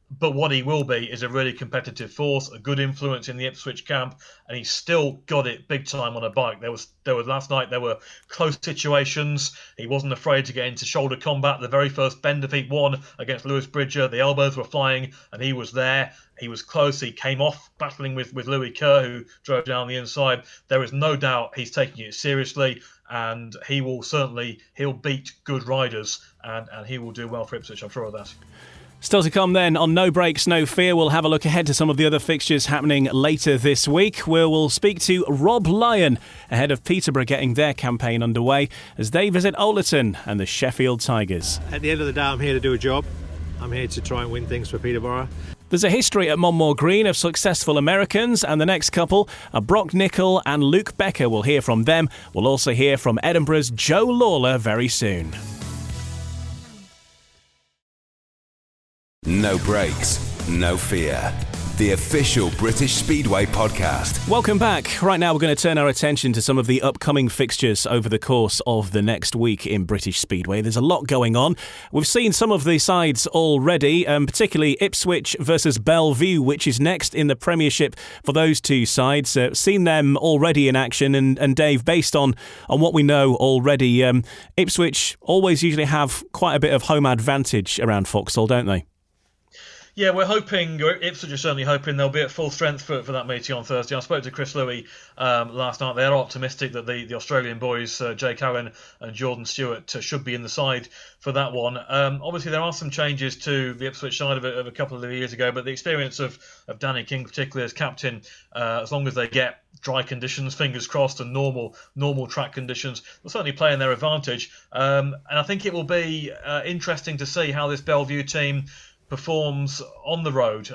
But what he will be is a really competitive force, a good influence in the Ipswich camp, and he's still got it big time on a bike. There was last night, there were close situations. He wasn't afraid to get into shoulder combat. The very first bend of Heat 1 against Lewis Bridger, the elbows were flying, and he was there. He was close. He came off battling with Louis Kerr, who drove down the inside. There is no doubt he's taking it seriously, and he'll beat good riders, and he will do well for Ipswich, I'm sure of that.
Still to come then on No Breaks, No Fear. We'll have a look ahead to some of the other fixtures happening later this week, where we'll speak to Rob Lyon ahead of Peterborough getting their campaign underway as they visit Oleton and the Sheffield Tigers.
At the end of the day, I'm here to do a job. I'm here to try and win things for Peterborough.
There's a history at Monmore Green of successful Americans, and the next couple are Broc Nicol and Luke Becker. We'll hear from them. We'll also hear from Edinburgh's Joe Lawlor very soon.
No brakes, no fear. The official British Speedway podcast.
Welcome back. Right now we're going to turn our attention to some of the upcoming fixtures over the course of the next week in British Speedway. There's a lot going on. We've seen some of the sides already, particularly Ipswich versus Belle, which is next in the Premiership for those two sides. Seen them already in action, and Dave, based on what we know already, Ipswich always usually have quite a bit of home advantage around Vauxhall, don't they?
Yeah, we're hoping, or Ipswich are certainly hoping, they'll be at full strength for that meeting on Thursday. I spoke to Chris Louis last night. They are optimistic that the Australian boys, Jake Allen and Jordan Stewart, should be in the side for that one. Obviously, there are some changes to the Ipswich side of a couple of years ago, but the experience of Danny King, particularly as captain, as long as they get dry conditions, fingers crossed, and normal track conditions, will certainly play in their advantage. And I think it will be interesting to see how this Bellevue team performs on the road.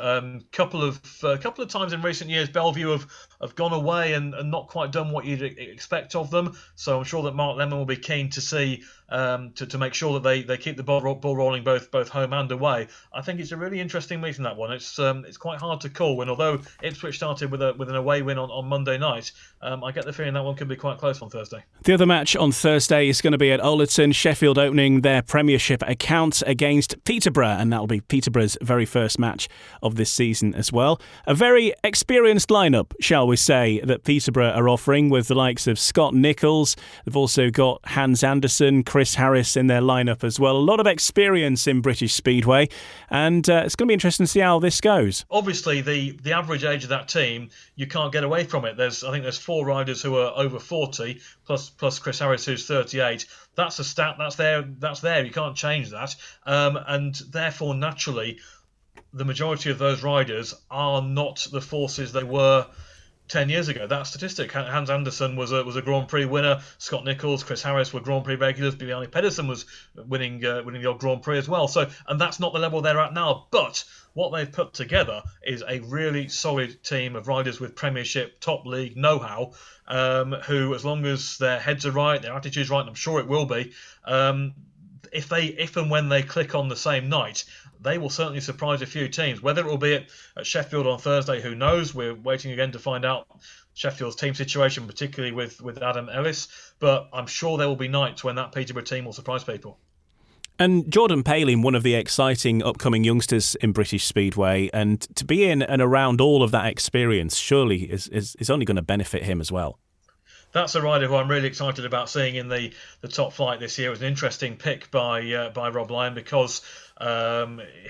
Couple of times in recent years, Bellevue have gone away and not quite done what you'd expect of them. So I'm sure that Mark Lemon will be keen to see to make sure that they keep the ball rolling both home and away. I think it's a really interesting meeting, that one. It's quite hard to call, and although Ipswich started with an away win on Monday night, I get the feeling that one could be quite close on Thursday.
The other match on Thursday is going to be at Ollerton, Sheffield opening their Premiership account against Peterborough, and that'll be Peterborough's very first match of this season as well. A very experienced lineup, shall we say, that Peterborough are offering, with the likes of Scott Nichols. They've also got Hans Anderson, Chris Harris in their lineup as well. A lot of experience in British Speedway, and it's going to be interesting to see how this goes.
Obviously, the average age of that team, you can't get away from it. I think there's 4 riders who are over 40, plus Chris Harris, who's 38. That's a stat. That's there. You can't change that. And therefore, naturally, the majority of those riders are not the forces they were 10 years ago. That statistic. Hans Anderson was a Grand Prix winner. Scott Nichols, Chris Harris were Grand Prix regulars. Bibiani Pedersen was winning the odd Grand Prix as well. So, and that's not the level they're at now. But what they've put together is a really solid team of riders with Premiership, top league know-how, who, as long as their heads are right, their attitude's right, and I'm sure it will be, if and when they click on the same night, they will certainly surprise a few teams. Whether it will be at Sheffield on Thursday, who knows? We're waiting again to find out Sheffield's team situation, particularly with Adam Ellis. But I'm sure there will be nights when that Peterborough team will surprise people.
And Jordan Palin, one of the exciting upcoming youngsters in British Speedway, and to be in and around all of that experience surely is only going to benefit him as well.
That's a rider who I'm really excited about seeing in the top flight this year. It was an interesting pick by Rob Lyon, because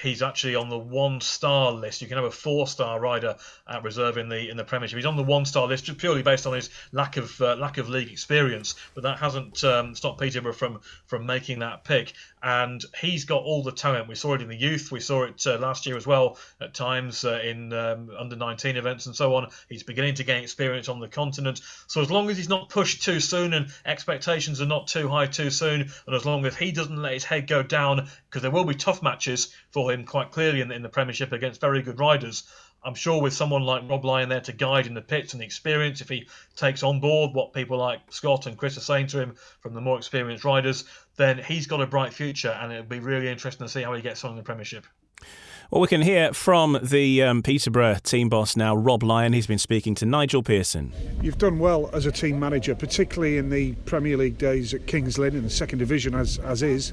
he's actually on the 1-star list. You can have a 4-star rider at reserve in the Premiership. He's on the 1-star list just purely based on his lack of league experience, but that hasn't stopped Peterborough from making that pick. And he's got all the talent. We saw it in the youth. We saw it last year as well at times in under-19 events and so on. He's beginning to gain experience on the continent. So as long as he's not pushed too soon and expectations are not too high too soon, and as long as he doesn't let his head go down, because there will be tough matches for him quite clearly in the Premiership against very good riders, I'm sure with someone like Rob Lyon there to guide in the pits and the experience, if he takes on board what people like Scott and Chris are saying to him from the more experienced riders, then he's got a bright future, and it'll be really interesting to see how he gets on in the Premiership.
Well, we can hear from the Peterborough team boss now, Rob Lyon. He's been speaking to Nigel Pearson.
You've done well as a team manager, particularly in the Premier League days at Kings Lynn in the second division as is.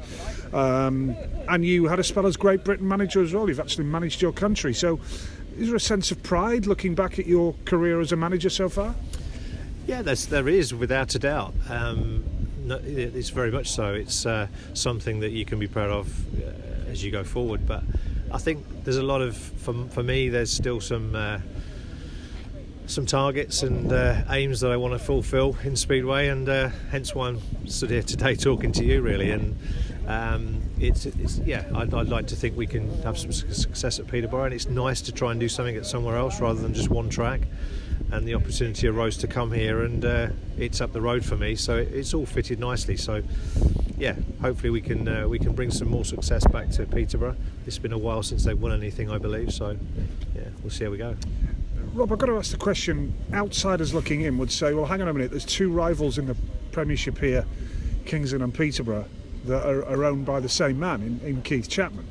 And you had a spell as Great Britain manager as well. You've actually managed your country. So is there a sense of pride looking back at your career as a manager so far?
Yeah, there is, without a doubt. It's very much so. It's something that you can be proud of as you go forward. But I think there's a lot of, for me, there's still some targets and aims that I want to fulfil in Speedway, and hence why I'm stood here today talking to you, really. And I'd like to think we can have some success at Peterborough, and it's nice to try and do something at somewhere else rather than just one track. and the opportunity arose to come here, and it's up the road for me, so it's all fitted nicely. So yeah, hopefully we can bring some more success back to Peterborough. It's been a while since they've won anything, I believe, so yeah, we'll see how we go.
Rob, I've got to ask the question. Outsiders looking in would say, well, hang on a minute, there's two rivals in the Premiership here, Kings Lynn and Peterborough, that are owned by the same man in Keith Chapman.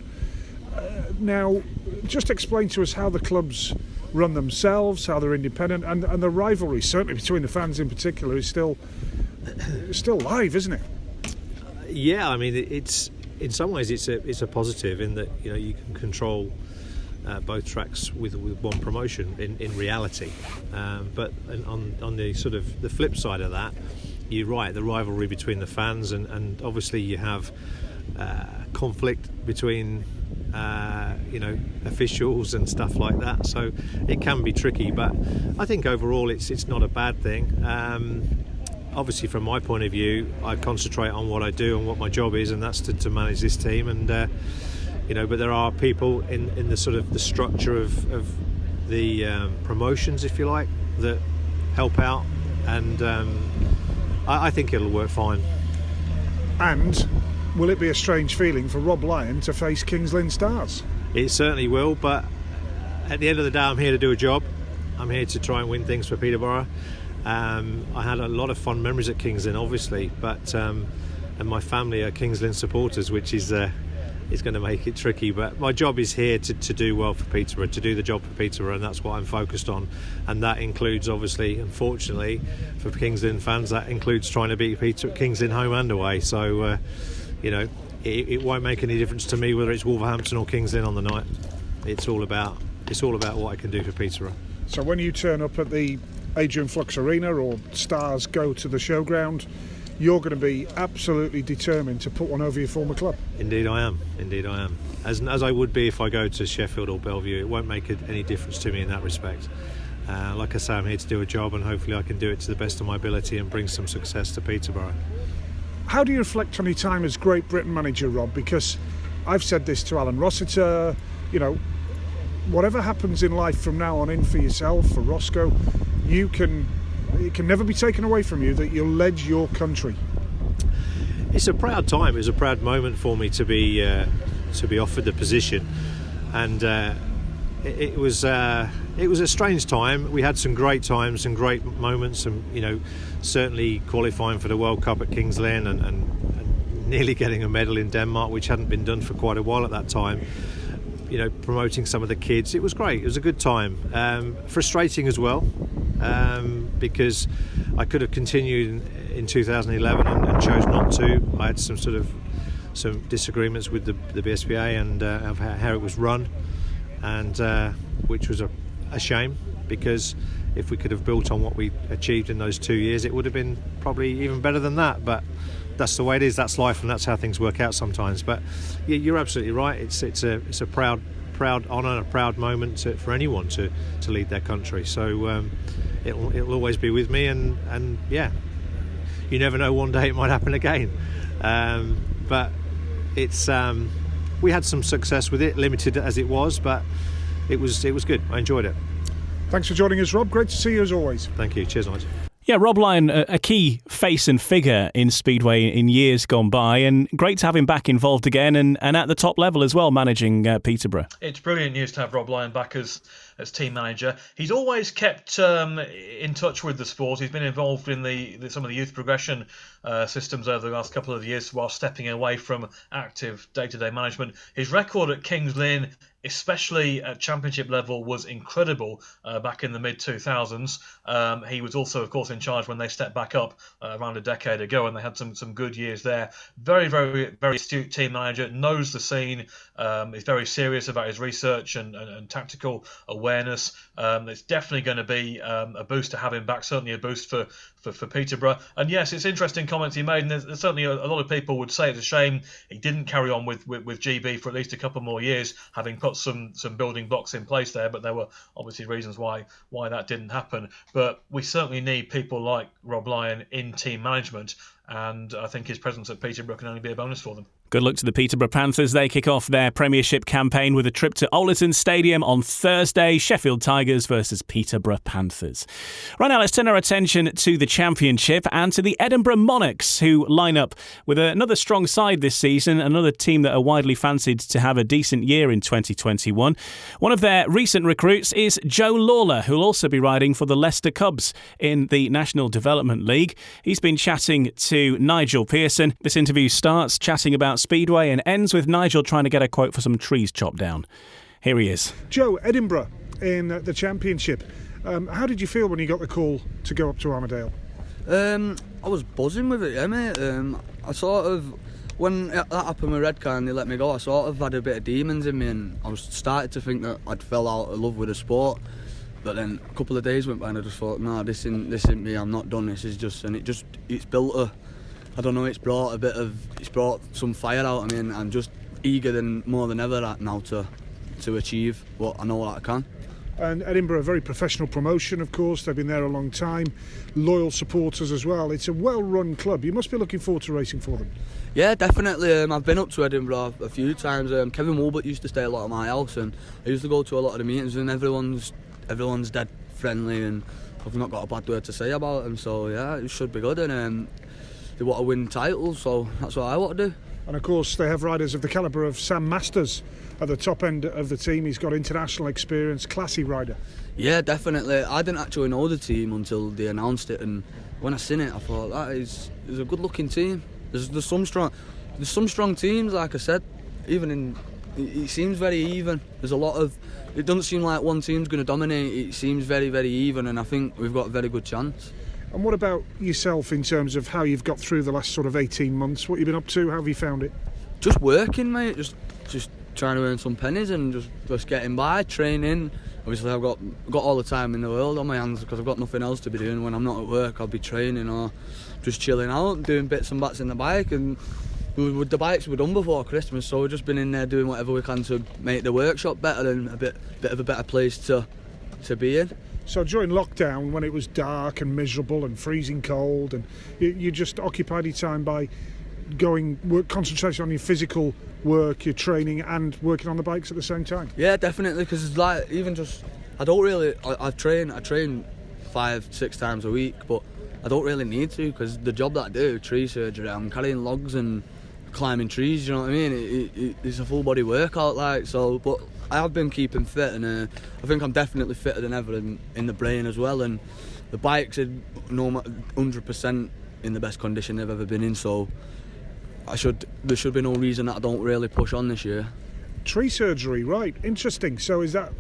Now, just explain to us how the clubs run themselves, how they're independent, and the rivalry, certainly between the fans in particular, is still live, isn't it?
Yeah, I mean, it's in some ways it's a positive in that you can control both tracks with one promotion in reality, but on the sort of the flip side of that, you're right, the rivalry between the fans and obviously you have conflict between officials and stuff like that, so it can be tricky, but I think overall it's not a bad thing. Obviously from my point of view, I concentrate on what I do and what my job is, and that's to manage this team, and but there are people in the sort of the structure of the promotions, if you like, that help out, and I think it'll work fine.
And will it be a strange feeling for Rob Lyon to face Kings Lynn Stars?
It certainly will, but at the end of the day, I'm here to do a job. I'm here to try and win things for Peterborough. I had a lot of fond memories at Kings Lynn, obviously, but and my family are Kings Lynn supporters, which is going to make it tricky. But my job is here to do well for Peterborough, to do the job for Peterborough, and that's what I'm focused on. And that includes, obviously, unfortunately, for Kings Lynn fans, that includes trying to beat Kings Lynn home and away. So, it won't make any difference to me whether it's Wolverhampton or Kings Lynn on the night. It's all about what I can do for Peterborough.
So when you turn up at the Adrian Flux Arena or Stars go to the showground, you're going to be absolutely determined to put one over your former club.
Indeed I am. As I would be if I go to Sheffield or Bellevue. It won't make any difference to me in that respect. Like I say, I'm here to do a job, and hopefully I can do it to the best of my ability and bring some success to Peterborough.
How do you reflect on your time as Great Britain manager, Rob? Because I've said this to Alan Rossiter, whatever happens in life from now on in for yourself, for Roscoe, it can never be taken away from you that you led your country.
It's a proud time. It was a proud moment for me to be offered the position, and it was a strange time. We had some great times and great moments, and certainly qualifying for the World Cup at Kings Lynn and nearly getting a medal in Denmark, which hadn't been done for quite a while at that time. Promoting some of the kids. It was great. It was a good time. Frustrating as well, because I could have continued in 2011 and chose not to. I had some disagreements with the BSPA and of how it was run, and which was a shame, because if we could have built on what we achieved in those 2 years, it would have been probably even better than that. But that's the way it is. That's life, and that's how things work out sometimes. But yeah, you're absolutely right. It's a proud honour, a proud moment for anyone to lead their country. So it'll always be with me, and yeah, you never know. One day it might happen again. But it's we had some success with it, limited as it was, but it was good. I enjoyed it.
Thanks for joining us, Rob. Great to see you as always.
Thank you. Cheers, Nigel.
Yeah, Rob Lyon, a key face and figure in Speedway in years gone by, and great to have him back involved again and at the top level as well, managing Peterborough.
It's brilliant news to have Rob Lyon back as team manager. He's always kept in touch with the sport. He's been involved in some of the youth progression systems over the last couple of years while stepping away from active day-to-day management. His record at Kings Lynn, especially at championship level, was incredible back in the mid-2000s. He was also, of course, in charge when they stepped back up around a decade ago, and they had some good years there. Very, very, very astute team manager, knows the scene, is very serious about his research and tactical awareness. It's definitely going to be a boost to have him back, certainly a boost for Peterborough. And yes, it's interesting comments he made, and there's certainly a lot of people would say it's a shame he didn't carry on with GB for at least a couple more years, having put some building blocks in place there, but there were obviously reasons why that didn't happen. But we certainly need people like Rob Lyon in team management, and I think his presence at Peterborough can only be a bonus for them.
Good luck to the Peterborough Panthers. They kick off their Premiership campaign with a trip to Olerton Stadium on Thursday. Sheffield Tigers versus Peterborough Panthers. Right now, let's turn our attention to the Championship and to the Edinburgh Monarchs, who line up with another strong side this season, another team that are widely fancied to have a decent year in 2021. One of their recent recruits is Joe Lawlor, who will also be riding for the Leicester Cubs in the National Development League. He's been chatting to Nigel Pearson. This interview starts chatting about Speedway and ends with Nigel trying to get a quote for some trees chopped down. Here he is.
Joe, Edinburgh in the Championship. How did you feel when you got the call to go up to Armadale?
I was buzzing with it, yeah, mate. I sort of, when that happened with Redcar and they let me go, I sort of had a bit of demons in me, and I was started to think that I'd fell out of love with the sport. But then a couple of days went by and I just thought, no, this isn't me. I'm not done. This is just, and it's built a. I don't know, it's brought some fire out of me, and I'm just eager more than ever now to achieve what I know that I can.
And Edinburgh, a very professional promotion, of course. They've been there a long time. Loyal supporters as well. It's a well-run club. You must be looking forward to racing for them.
Yeah, definitely. I've been up to Edinburgh a few times. Kevin Woolbert used to stay a lot at my house, and I used to go to a lot of the meetings, and everyone's dead friendly, and I've not got a bad word to say about them. So yeah, it should be good. And they want to win titles, so that's what I want to do.
And of course they have riders of the calibre of Sam Masters at the top end of the team. He's got international experience, classy rider.
Yeah, definitely. I didn't actually know the team until they announced it, and when I seen it I thought that is a good looking team. There's some strong teams, like I said. It seems very even. There's a lot of, it doesn't seem like one team's going to dominate. It seems very, very even, and I think we've got a very good chance.
And what about yourself in terms of how you've got through the last sort of 18 months? What you've been up to? How have you found it?
Just working, mate. Just trying to earn some pennies and just getting by, training. Obviously, I've got all the time in the world on my hands because I've got nothing else to be doing. When I'm not at work, I'll be training or just chilling out, doing bits and bats in the bike. And with the bikes were done before Christmas, so we've just been in there doing whatever we can to make the workshop better and a bit of a better place to be in.
So during lockdown, when it was dark and miserable and freezing cold, and you just occupied your time by concentrating on your physical work, your training, and working on the bikes at the same time?
Yeah, definitely, because it's like, even just, I train 5-6 times a week, but I don't really need to, because the job that I do, tree surgery, I'm carrying logs and climbing trees, you know what I mean? It's a full body workout, like, so, but I have been keeping fit, and I think I'm definitely fitter than ever in the brain as well, and the bikes are 100% in the best condition they've ever been in, so there should be no reason that I don't really push on this year.
Tree surgery, right, interesting. So is that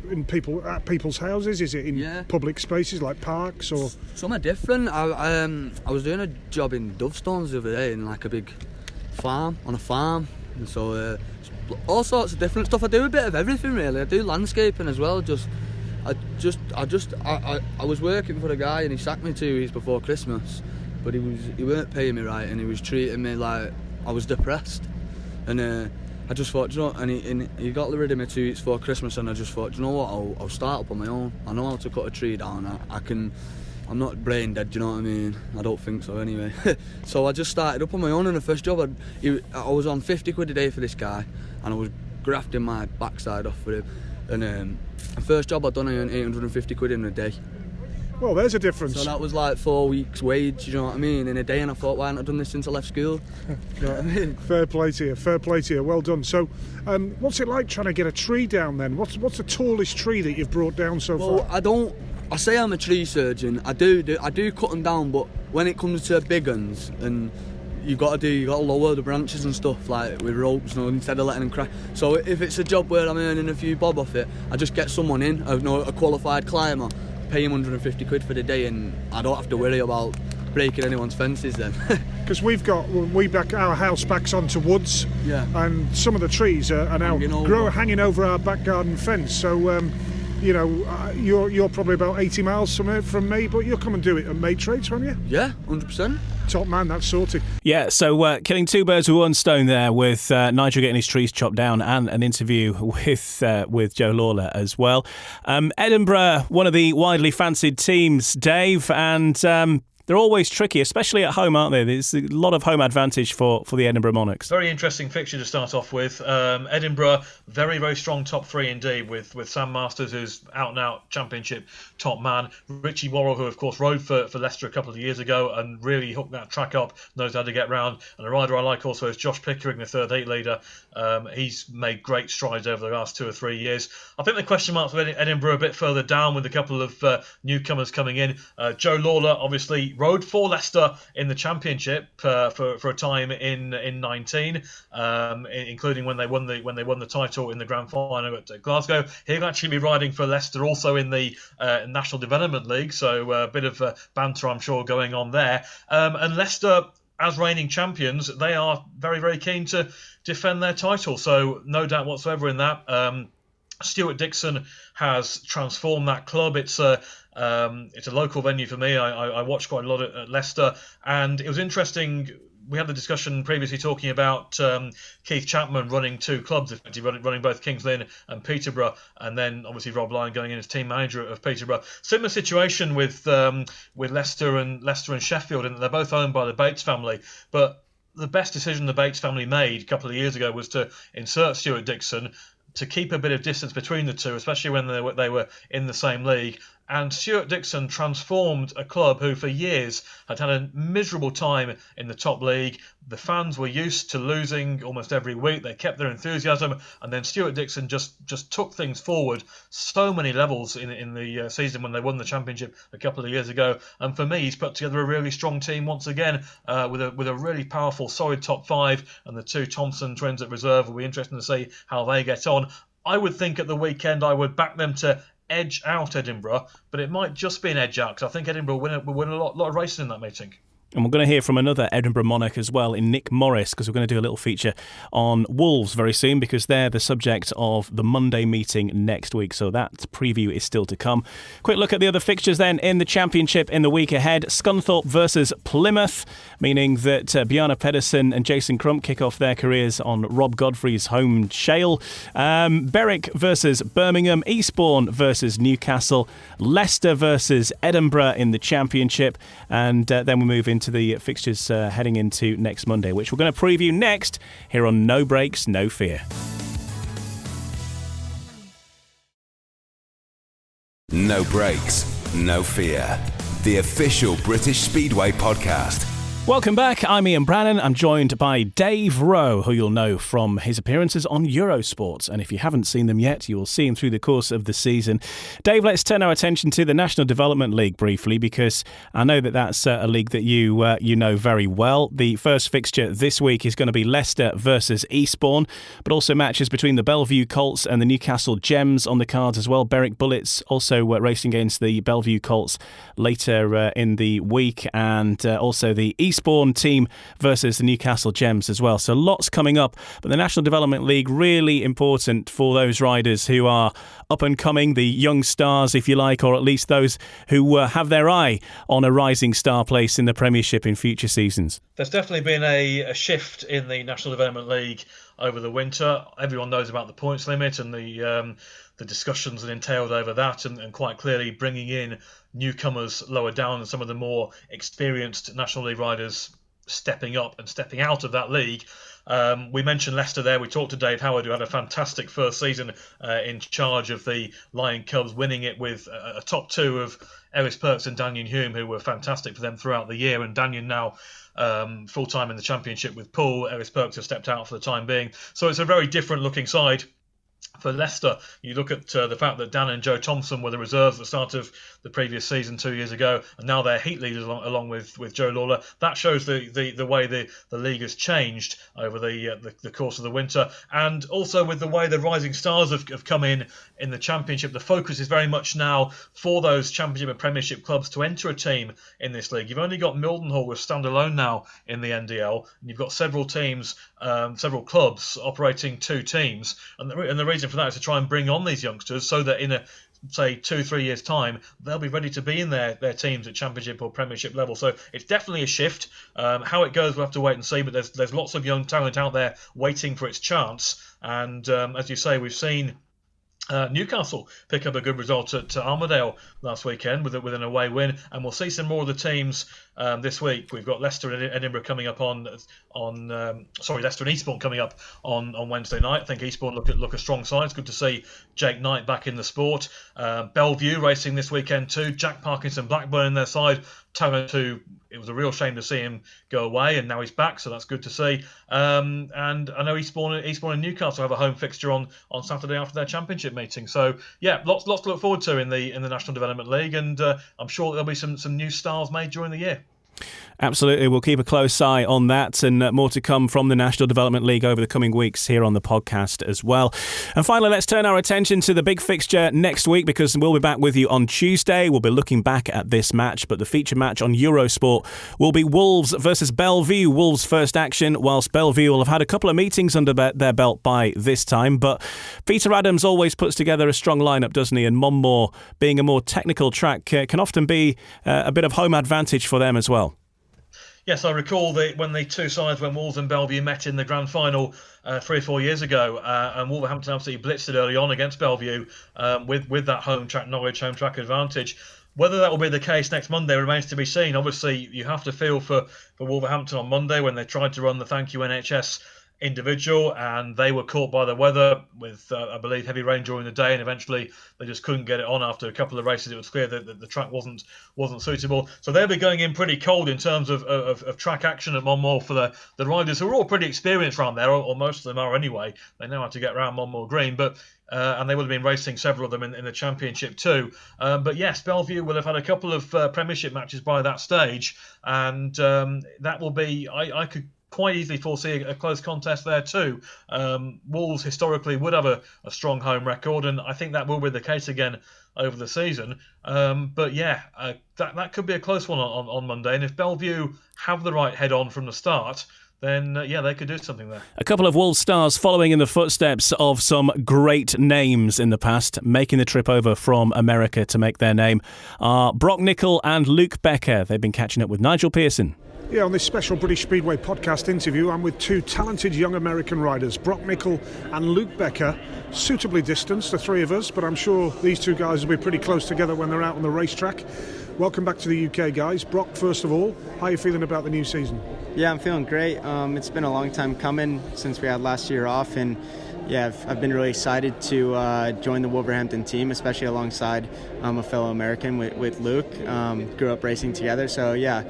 at people's houses? Is it in public spaces like parks or?
Some are different. I was doing a job in Dovestones the other day in like a big farm, and so all sorts of different stuff. I do a bit of everything really. I do landscaping as well. I was working for a guy and he sacked me 2 weeks before Christmas, but he weren't paying me right and he was treating me like I was depressed, and I just thought, you know, and he got rid of me 2 weeks before Christmas, and I just thought, you know what, I'll start up on my own. I know how to cut a tree down. I'm not brain dead, do you know what I mean? I don't think so anyway. So I just started up on my own, and the first job I was on 50 quid a day for this guy, and I was grafting my backside off for him. And the first job I'd done, I earned 850 quid in a day.
Well, there's a difference.
So that was like 4 weeks' wage, you know what I mean, in a day, and I thought, why haven't I done this since I left school? You know what I mean?
Fair play to you, well done. So, what's it like trying to get a tree down then? What's the tallest tree that you've brought down so far?
Well, I say I'm a tree surgeon. I do cut them down, but when it comes to big ones, and you got to lower the branches and stuff like with ropes, you know, instead of letting them crack. So if it's a job where I'm earning a few bob off it, I just get someone in, a qualified climber, pay him 150 quid for the day, and I don't have to worry about breaking anyone's fences then.
Because we back our house backs onto woods, and some of the trees are now hanging over our back garden fence. So you're probably about 80 miles from me, but you'll come and do it at Matrix, won't you?
Yeah, 100%.
Top man, that's sorted.
Yeah, so killing two birds with one stone there, with Nigel getting his trees chopped down and an interview with Joe Lawlor as well. Edinburgh, one of the widely fancied teams, Dave, and they're always tricky, especially at home, aren't they? There's a lot of home advantage for the Edinburgh Monarchs.
Very interesting fixture to start off with. Edinburgh, very, very strong top three indeed, with Sam Masters, who's out-and-out championship top man. Richie Worrell, who of course rode for Leicester a couple of years ago and really hooked that track up, knows how to get round. And a rider I like also is Josh Pickering, the third heat leader. He's made great strides over the last 2 or 3 years. I think the question marks for Edinburgh a bit further down with a couple of newcomers coming in. Joe Lawlor obviously rode for Leicester in the championship for a time in 19, including when they won the title in the grand final at Glasgow. He'll actually be riding for Leicester also in the National Development League, so a bit of banter I'm sure going on there. And Leicester, as reigning champions, they are very, very keen to defend their title, so no doubt whatsoever in that. Stuart Dixon has transformed that club. It's a local venue for me. I watched quite a lot at Leicester, and it was interesting. We had the discussion previously talking about Keith Chapman running 2 clubs, running both Kings Lynn and Peterborough, and then obviously Rob Lyon going in as team manager of Peterborough. Similar situation with Leicester and Sheffield, and they're both owned by the Bates family. But the best decision the Bates family made a couple of years ago was to insert Stuart Dixon, to keep a bit of distance between the two, especially when they were in the same league. And Stuart Dixon transformed a club who for years had a miserable time in the top league. The fans were used to losing almost every week. They kept their enthusiasm, and then Stuart Dixon just took things forward so many levels in the season when they won the championship a couple of years ago. And for me, he's put together a really strong team once again, with a really powerful, solid top 5, and the 2 Thompson twins at reserve. Will be interesting to see how they get on. I would think at the weekend I would back them to edge out Edinburgh, but it might just be an edge out, because I think Edinburgh will win a lot of races in that meeting.
And we're going to hear from another Edinburgh Monarch as well, in Nick Morris, because we're going to do a little feature on Wolves very soon, because they're the subject of the Monday meeting next week. So that preview is still to come. Quick look at the other fixtures then in the Championship in the week ahead. Scunthorpe versus Plymouth, meaning that Bjarne Pedersen and Jason Crump kick off their careers on Rob Godfrey's home shale. Berwick versus Birmingham. Eastbourne versus Newcastle. Leicester versus Edinburgh in the Championship. And then we move into the fixtures heading into next Monday, which we're going to preview next here on No Breaks, No Fear.
No Breaks, No Fear. The official British Speedway podcast.
Welcome back. I'm Ian Brannan. I'm joined by Dave Rowe, who you'll know from his appearances on Eurosport. And if you haven't seen them yet, you will see him through the course of the season. Dave, let's turn our attention to the National Development League briefly, because I know that that's a league that you know very well. The first fixture this week is going to be Leicester versus Eastbourne, but also matches between the Bellevue Colts and the Newcastle Gems on the cards as well. Berwick Bullets also racing against the Bellevue Colts later in the week, and also the Eastbourne team versus the Newcastle Gems as well. So lots coming up, but the National Development League really important for those riders who are up and coming, the young stars, if you like, or at least those who have their eye on a rising star place in the Premiership in future seasons.
There's definitely been a shift in the National Development League over the winter. Everyone knows about the points limit and the discussions that entailed over that, and quite clearly bringing in newcomers lower down and some of the more experienced National League riders stepping up and stepping out of that league. We mentioned Leicester there. We talked to Dave Howard, who had a fantastic first season in charge of the Lion Cubs, winning it with a top 2 of Ellis Perks and Daniel Hume, who were fantastic for them throughout the year. And Daniel now full-time in the Championship with Poole. Ellis Perks has stepped out for the time being. So it's a very different looking side. For Leicester, you look at the fact that Dan and Joe Thompson were the reserves at the start of the previous season 2 years ago, and now they're heat leaders along with Joe Lawlor. That shows the way the league has changed over the course of the winter, and also with the way the rising stars have come in the Championship. The focus is very much now for those Championship and Premiership clubs to enter a team in this league. You've only got Mildenhall with standalone now in the NDL, and you've got several teams, several clubs operating 2 teams, and the reason for that is to try and bring on these youngsters so that in a, say, 2-3 years time they'll be ready to be in their teams at Championship or Premiership level. So it's definitely a shift. How it goes we'll have to wait and see, but there's lots of young talent out there waiting for its chance, and as you say, we've seen Newcastle pick up a good result at Armadale last weekend with an away win, and we'll see some more of the teams this week. We've got Leicester and Edinburgh coming up Leicester and Eastbourne coming up on Wednesday night. I think Eastbourne look a strong side. It's good to see Jake Knight back in the sport. Bellevue racing this weekend too. Jack Parkinson Blackburn in their side. Talent too. It was a real shame to see him go away, and now he's back, so that's good to see. And I know Eastbourne and Newcastle have a home fixture on Saturday after their championship meeting. So yeah, lots to look forward to in the National Development League, and I'm sure there'll be some new stars made during the year.
Absolutely. We'll keep a close eye on that, and more to come from the National Development League over the coming weeks here on the podcast as well. And finally, let's turn our attention to the big fixture next week, because we'll be back with you on Tuesday. We'll be looking back at this match, but the feature match on Eurosport will be Wolves versus Bellevue. Wolves' first action, whilst Bellevue will have had a couple of meetings under their belt by this time. But Peter Adams always puts together a strong lineup, doesn't he? And Monmore, being a more technical track, can often be a bit of home advantage for them as well.
Yes, I recall when Wolves and Bellevue met in the grand final 3 or 4 years ago, and Wolverhampton absolutely blitzed it early on against Bellevue with that Norwich home track advantage. Whether that will be the case next Monday remains to be seen. Obviously, you have to feel for Wolverhampton on Monday when they tried to run the Thank You NHS individual, and they were caught by the weather with I believe heavy rain during the day, and eventually they just couldn't get it on. After a couple of races, it was clear that the track wasn't suitable, so they'll be going in pretty cold in terms of track action at Monmore for the riders who are all pretty experienced around there, or most of them are anyway. They know how to get around Monmore Green, but and they would have been racing several of them in the championship too. But yes, Bellevue will have had a couple of premiership matches by that stage, and that will be, I could quite easily foresee a close contest there too. Wolves historically would have a strong home record, and I think that will be the case again over the season. But yeah, that could be a close one on Monday, and if Bellevue have the right head on from the start, then they could do something there.
A couple of Wolves stars following in the footsteps of some great names in the past, making the trip over from America to make their name, are Broc Nicol and Luke Becker. They've been catching up with Nigel Pearson.
Yeah, on this special British Speedway podcast interview, I'm with two talented young American riders, Broc Nicol and Luke Becker. Suitably distanced, the three of us, but I'm sure these two guys will be pretty close together when they're out on the racetrack. Welcome back to the UK, guys. Broc, first of all, how are you feeling about the new season?
Yeah, I'm feeling great. It's been a long time coming since we had last year off, and yeah, I've been really excited to join the Wolverhampton team, especially alongside a fellow American with Luke. Grew up racing together, so yeah,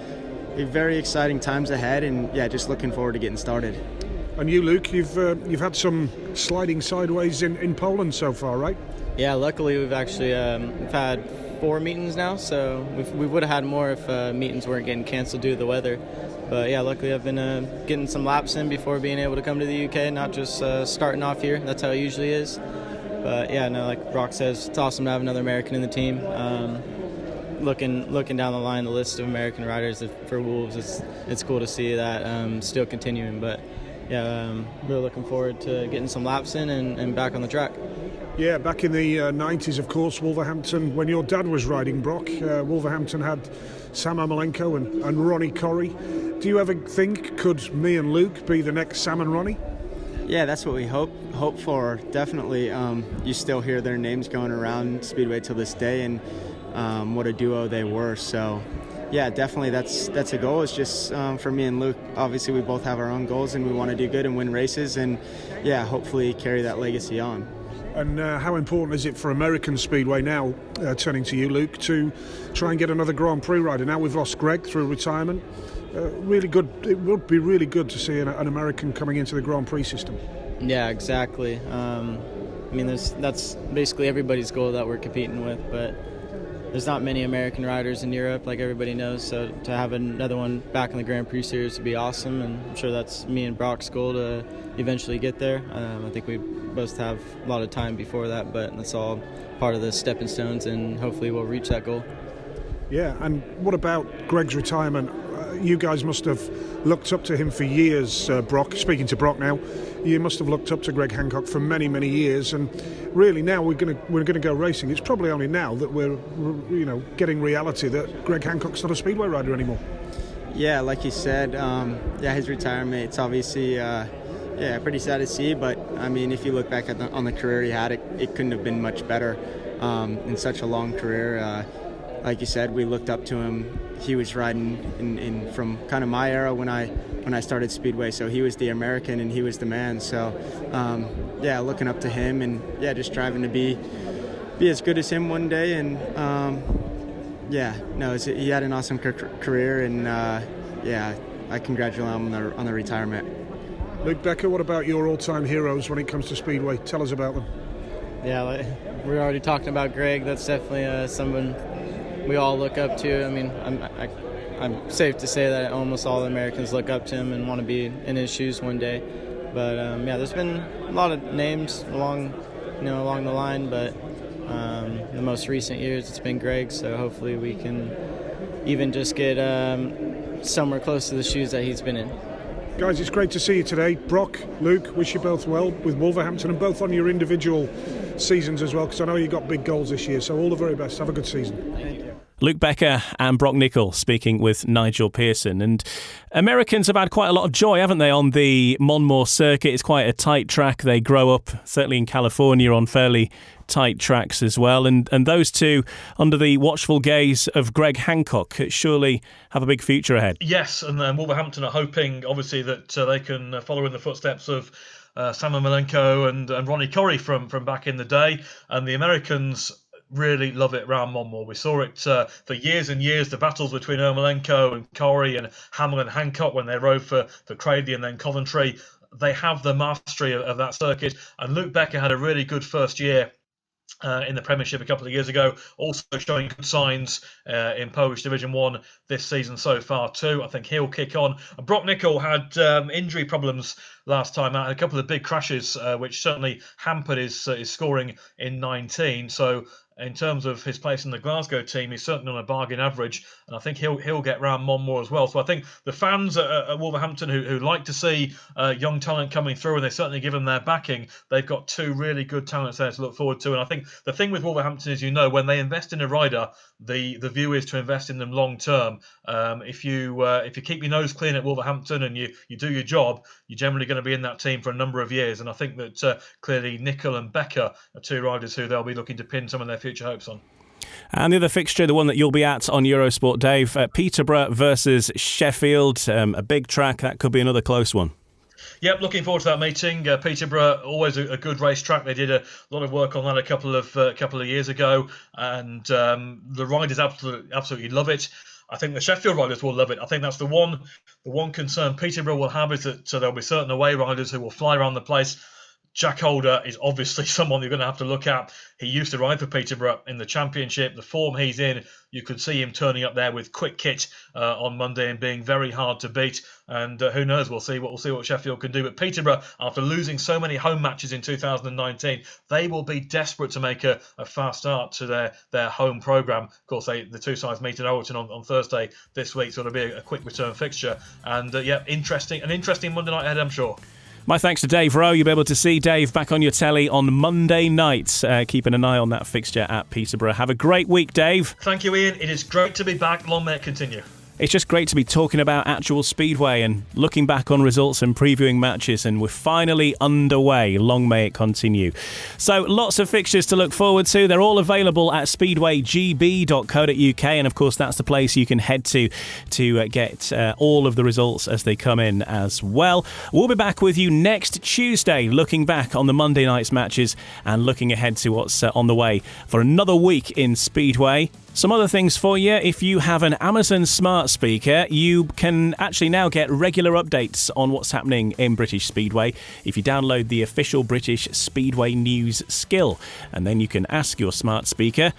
very exciting times ahead, and yeah, just looking forward to getting started.
And you, Luke, you've had some sliding sideways in Poland so far, right?
Yeah, luckily we've actually we've had 4 meetings now, so we would have had more if meetings weren't getting cancelled due to the weather. But yeah, luckily I've been getting some laps in before being able to come to the UK, not just starting off here. That's how it usually is. But yeah, no, like Broc says, it's awesome to have another American in the team. Looking down the line, the list of American riders for Wolves, it's cool to see that still continuing. But yeah, really looking forward to getting some laps in and back on the track.
Yeah, back in the 90s, of course, Wolverhampton, when your dad was riding, Broc, Wolverhampton had Sam Amalenko and Ronnie Corrie. Do you ever think, could me and Luke be the next Sam and Ronnie?
Yeah, that's what we hope for, definitely. You still hear their names going around Speedway till this day, and what a duo they were. So yeah, definitely that's a goal. It's just for me and Luke, obviously we both have our own goals and we want to do good and win races, and yeah, hopefully carry that legacy on.
And how important is it for American Speedway now, turning to you, Luke, to try and get another Grand Prix rider? Now we've lost Greg through retirement. Really good. It would be really good to see an American coming into the Grand Prix system.
Yeah, exactly. I mean, that's basically everybody's goal that we're competing with, but there's not many American riders in Europe, like everybody knows, so to have another one back in the Grand Prix Series would be awesome, and I'm sure that's me and Broc's goal to eventually get there. I think we both have a lot of time before that, but that's all part of the stepping stones, and hopefully we'll reach that goal.
Yeah, and what about Greg's retirement? You guys must have looked up to him for years, Broc. Speaking to Broc now, you must have looked up to Greg Hancock for many, many years, and really now we're going to go racing. It's probably only now that we're getting reality that Greg Hancock's not a Speedway rider anymore.
Yeah, like you said, his retirement, it's obviously pretty sad to see, but I mean, if you look back on the career he had, it couldn't have been much better in such a long career. like you said, we looked up to him. He was riding in from kind of my era when I started Speedway, so he was the American and he was the man. So looking up to him and just striving to be as good as him one day. And he had an awesome career, and I congratulate him on the retirement.
Luke Becker, what about your all-time heroes when it comes to Speedway? Tell us about them.
Yeah, we're already talking about Greg. That's definitely someone we all look up to. I mean, I'm safe to say that almost all Americans look up to him and want to be in his shoes one day. But there's been a lot of names along the line, but the most recent years it's been Greg. So hopefully we can even just get somewhere close to the shoes that he's been in.
Guys, it's great to see you today. Broc, Luke, wish you both well with Wolverhampton, and both on your individual seasons as well, because I know you got big goals this year. So all the very best. Have a good season.
Thank you.
Luke Becker and Broc Nicol speaking with Nigel Pearson. And Americans have had quite a lot of joy, haven't they, on the Monmore circuit? It's quite a tight track. They grow up, certainly in California, on fairly tight tracks as well. And those two, under the watchful gaze of Greg Hancock, surely have a big future ahead.
Yes, and Wolverhampton are hoping, obviously, that they can follow in the footsteps of Sam Malenko and Ronnie Corrie from back in the day. And the Americans really love it round Monmore. We saw it for years and years, the battles between Ermolenko and Corrie and Hamill and Hancock when they rode for Cradley and then Coventry. They have the mastery of that circuit. And Luke Becker had a really good first year in the Premiership a couple of years ago, also showing good signs in Polish Division 1 this season so far too. I think he'll kick on. And Broc Nicol had injury problems last time out, a couple of big crashes which certainly hampered his scoring in 19. So in terms of his place in the Glasgow team, he's certainly on a bargain average, and I think he'll get round Monmore as well. So I think the fans at Wolverhampton who like to see young talent coming through, and they certainly give them their backing, they've got two really good talents there to look forward to. And I think the thing with Wolverhampton is, when they invest in a rider, the view is to invest in them long term. If you keep your nose clean at Wolverhampton and you do your job, you're generally going to be in that team for a number of years. And I think that clearly Nicol and Becker are two riders who they'll be looking to pin some of their future hopes on.
And the other fixture, the one that you'll be at on Eurosport, Dave, Peterborough versus Sheffield, a big track. That could be another close one.
Yep, looking forward to that meeting. Peterborough, always a good race track. They did a lot of work on that a couple of years ago, and the riders absolutely love it. I think the Sheffield riders will love it. I think that's the one concern Peterborough will have, is that there'll be certain away riders who will fly around the place. Jack Holder is obviously someone you're going to have to look at. He used to ride for Peterborough in the Championship. The form he's in, you could see him turning up there with quick kit on Monday and being very hard to beat. And who knows? We'll see what Sheffield can do. But Peterborough, after losing so many home matches in 2019, they will be desperate to make a fast start to their home programme. Of course, the two sides meet at Overton on Thursday this week, so it'll be a quick return fixture. And an interesting Monday night ahead, I'm sure.
My thanks to Dave Rowe. You'll be able to see Dave back on your telly on Monday nights, keeping an eye on that fixture at Peterborough. Have a great week, Dave.
Thank you, Ian. It is great to be back. Long may it continue.
It's just great to be talking about actual Speedway and looking back on results and previewing matches, and we're finally underway. Long may it continue. So lots of fixtures to look forward to. They're all available at speedwaygb.co.uk, and of course that's the place you can head to get all of the results as they come in as well. We'll be back with you next Tuesday, looking back on the Monday night's matches and looking ahead to what's on the way for another week in Speedway. Some other things for you. If you have an Amazon smart speaker, you can actually now get regular updates on what's happening in British Speedway if you download the official British Speedway News skill. And then you can ask your smart speaker,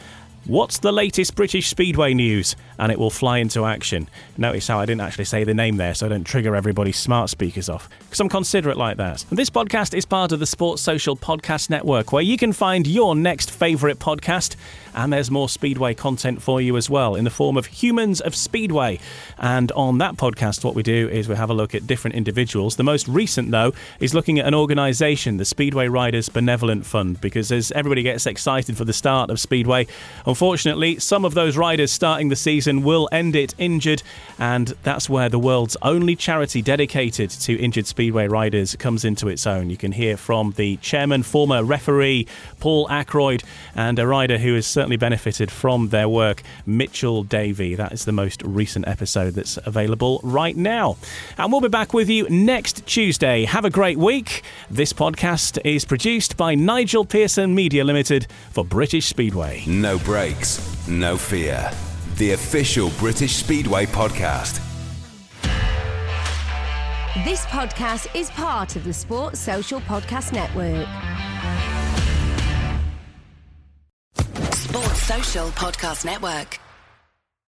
what's the latest British Speedway news? And it will fly into action. Notice how I didn't actually say the name there, so I don't trigger everybody's smart speakers off, because I'm considerate like that. And this podcast is part of the Sports Social Podcast Network, where you can find your next favourite podcast. And there's more Speedway content for you as well, in the form of Humans of Speedway. And on that podcast, what we do is we have a look at different individuals. The most recent, though, is looking at an organisation, the Speedway Riders Benevolent Fund, because as everybody gets excited for the start of Speedway, unfortunately, some of those riders starting the season season will end it injured, and that's where the world's only charity dedicated to injured Speedway riders comes into its own. You can hear from the chairman, former referee Paul Ackroyd, and a rider who has certainly benefited from their work, Mitchell Davey. That is the most recent episode that's available right now. And we'll be back with you next Tuesday. Have a great week. This podcast is produced by Nigel Pearson Media Limited for British Speedway.
No brakes, no fear. The official British Speedway podcast.
This podcast is part of the Sports Social Podcast Network.
Sports Social Podcast Network.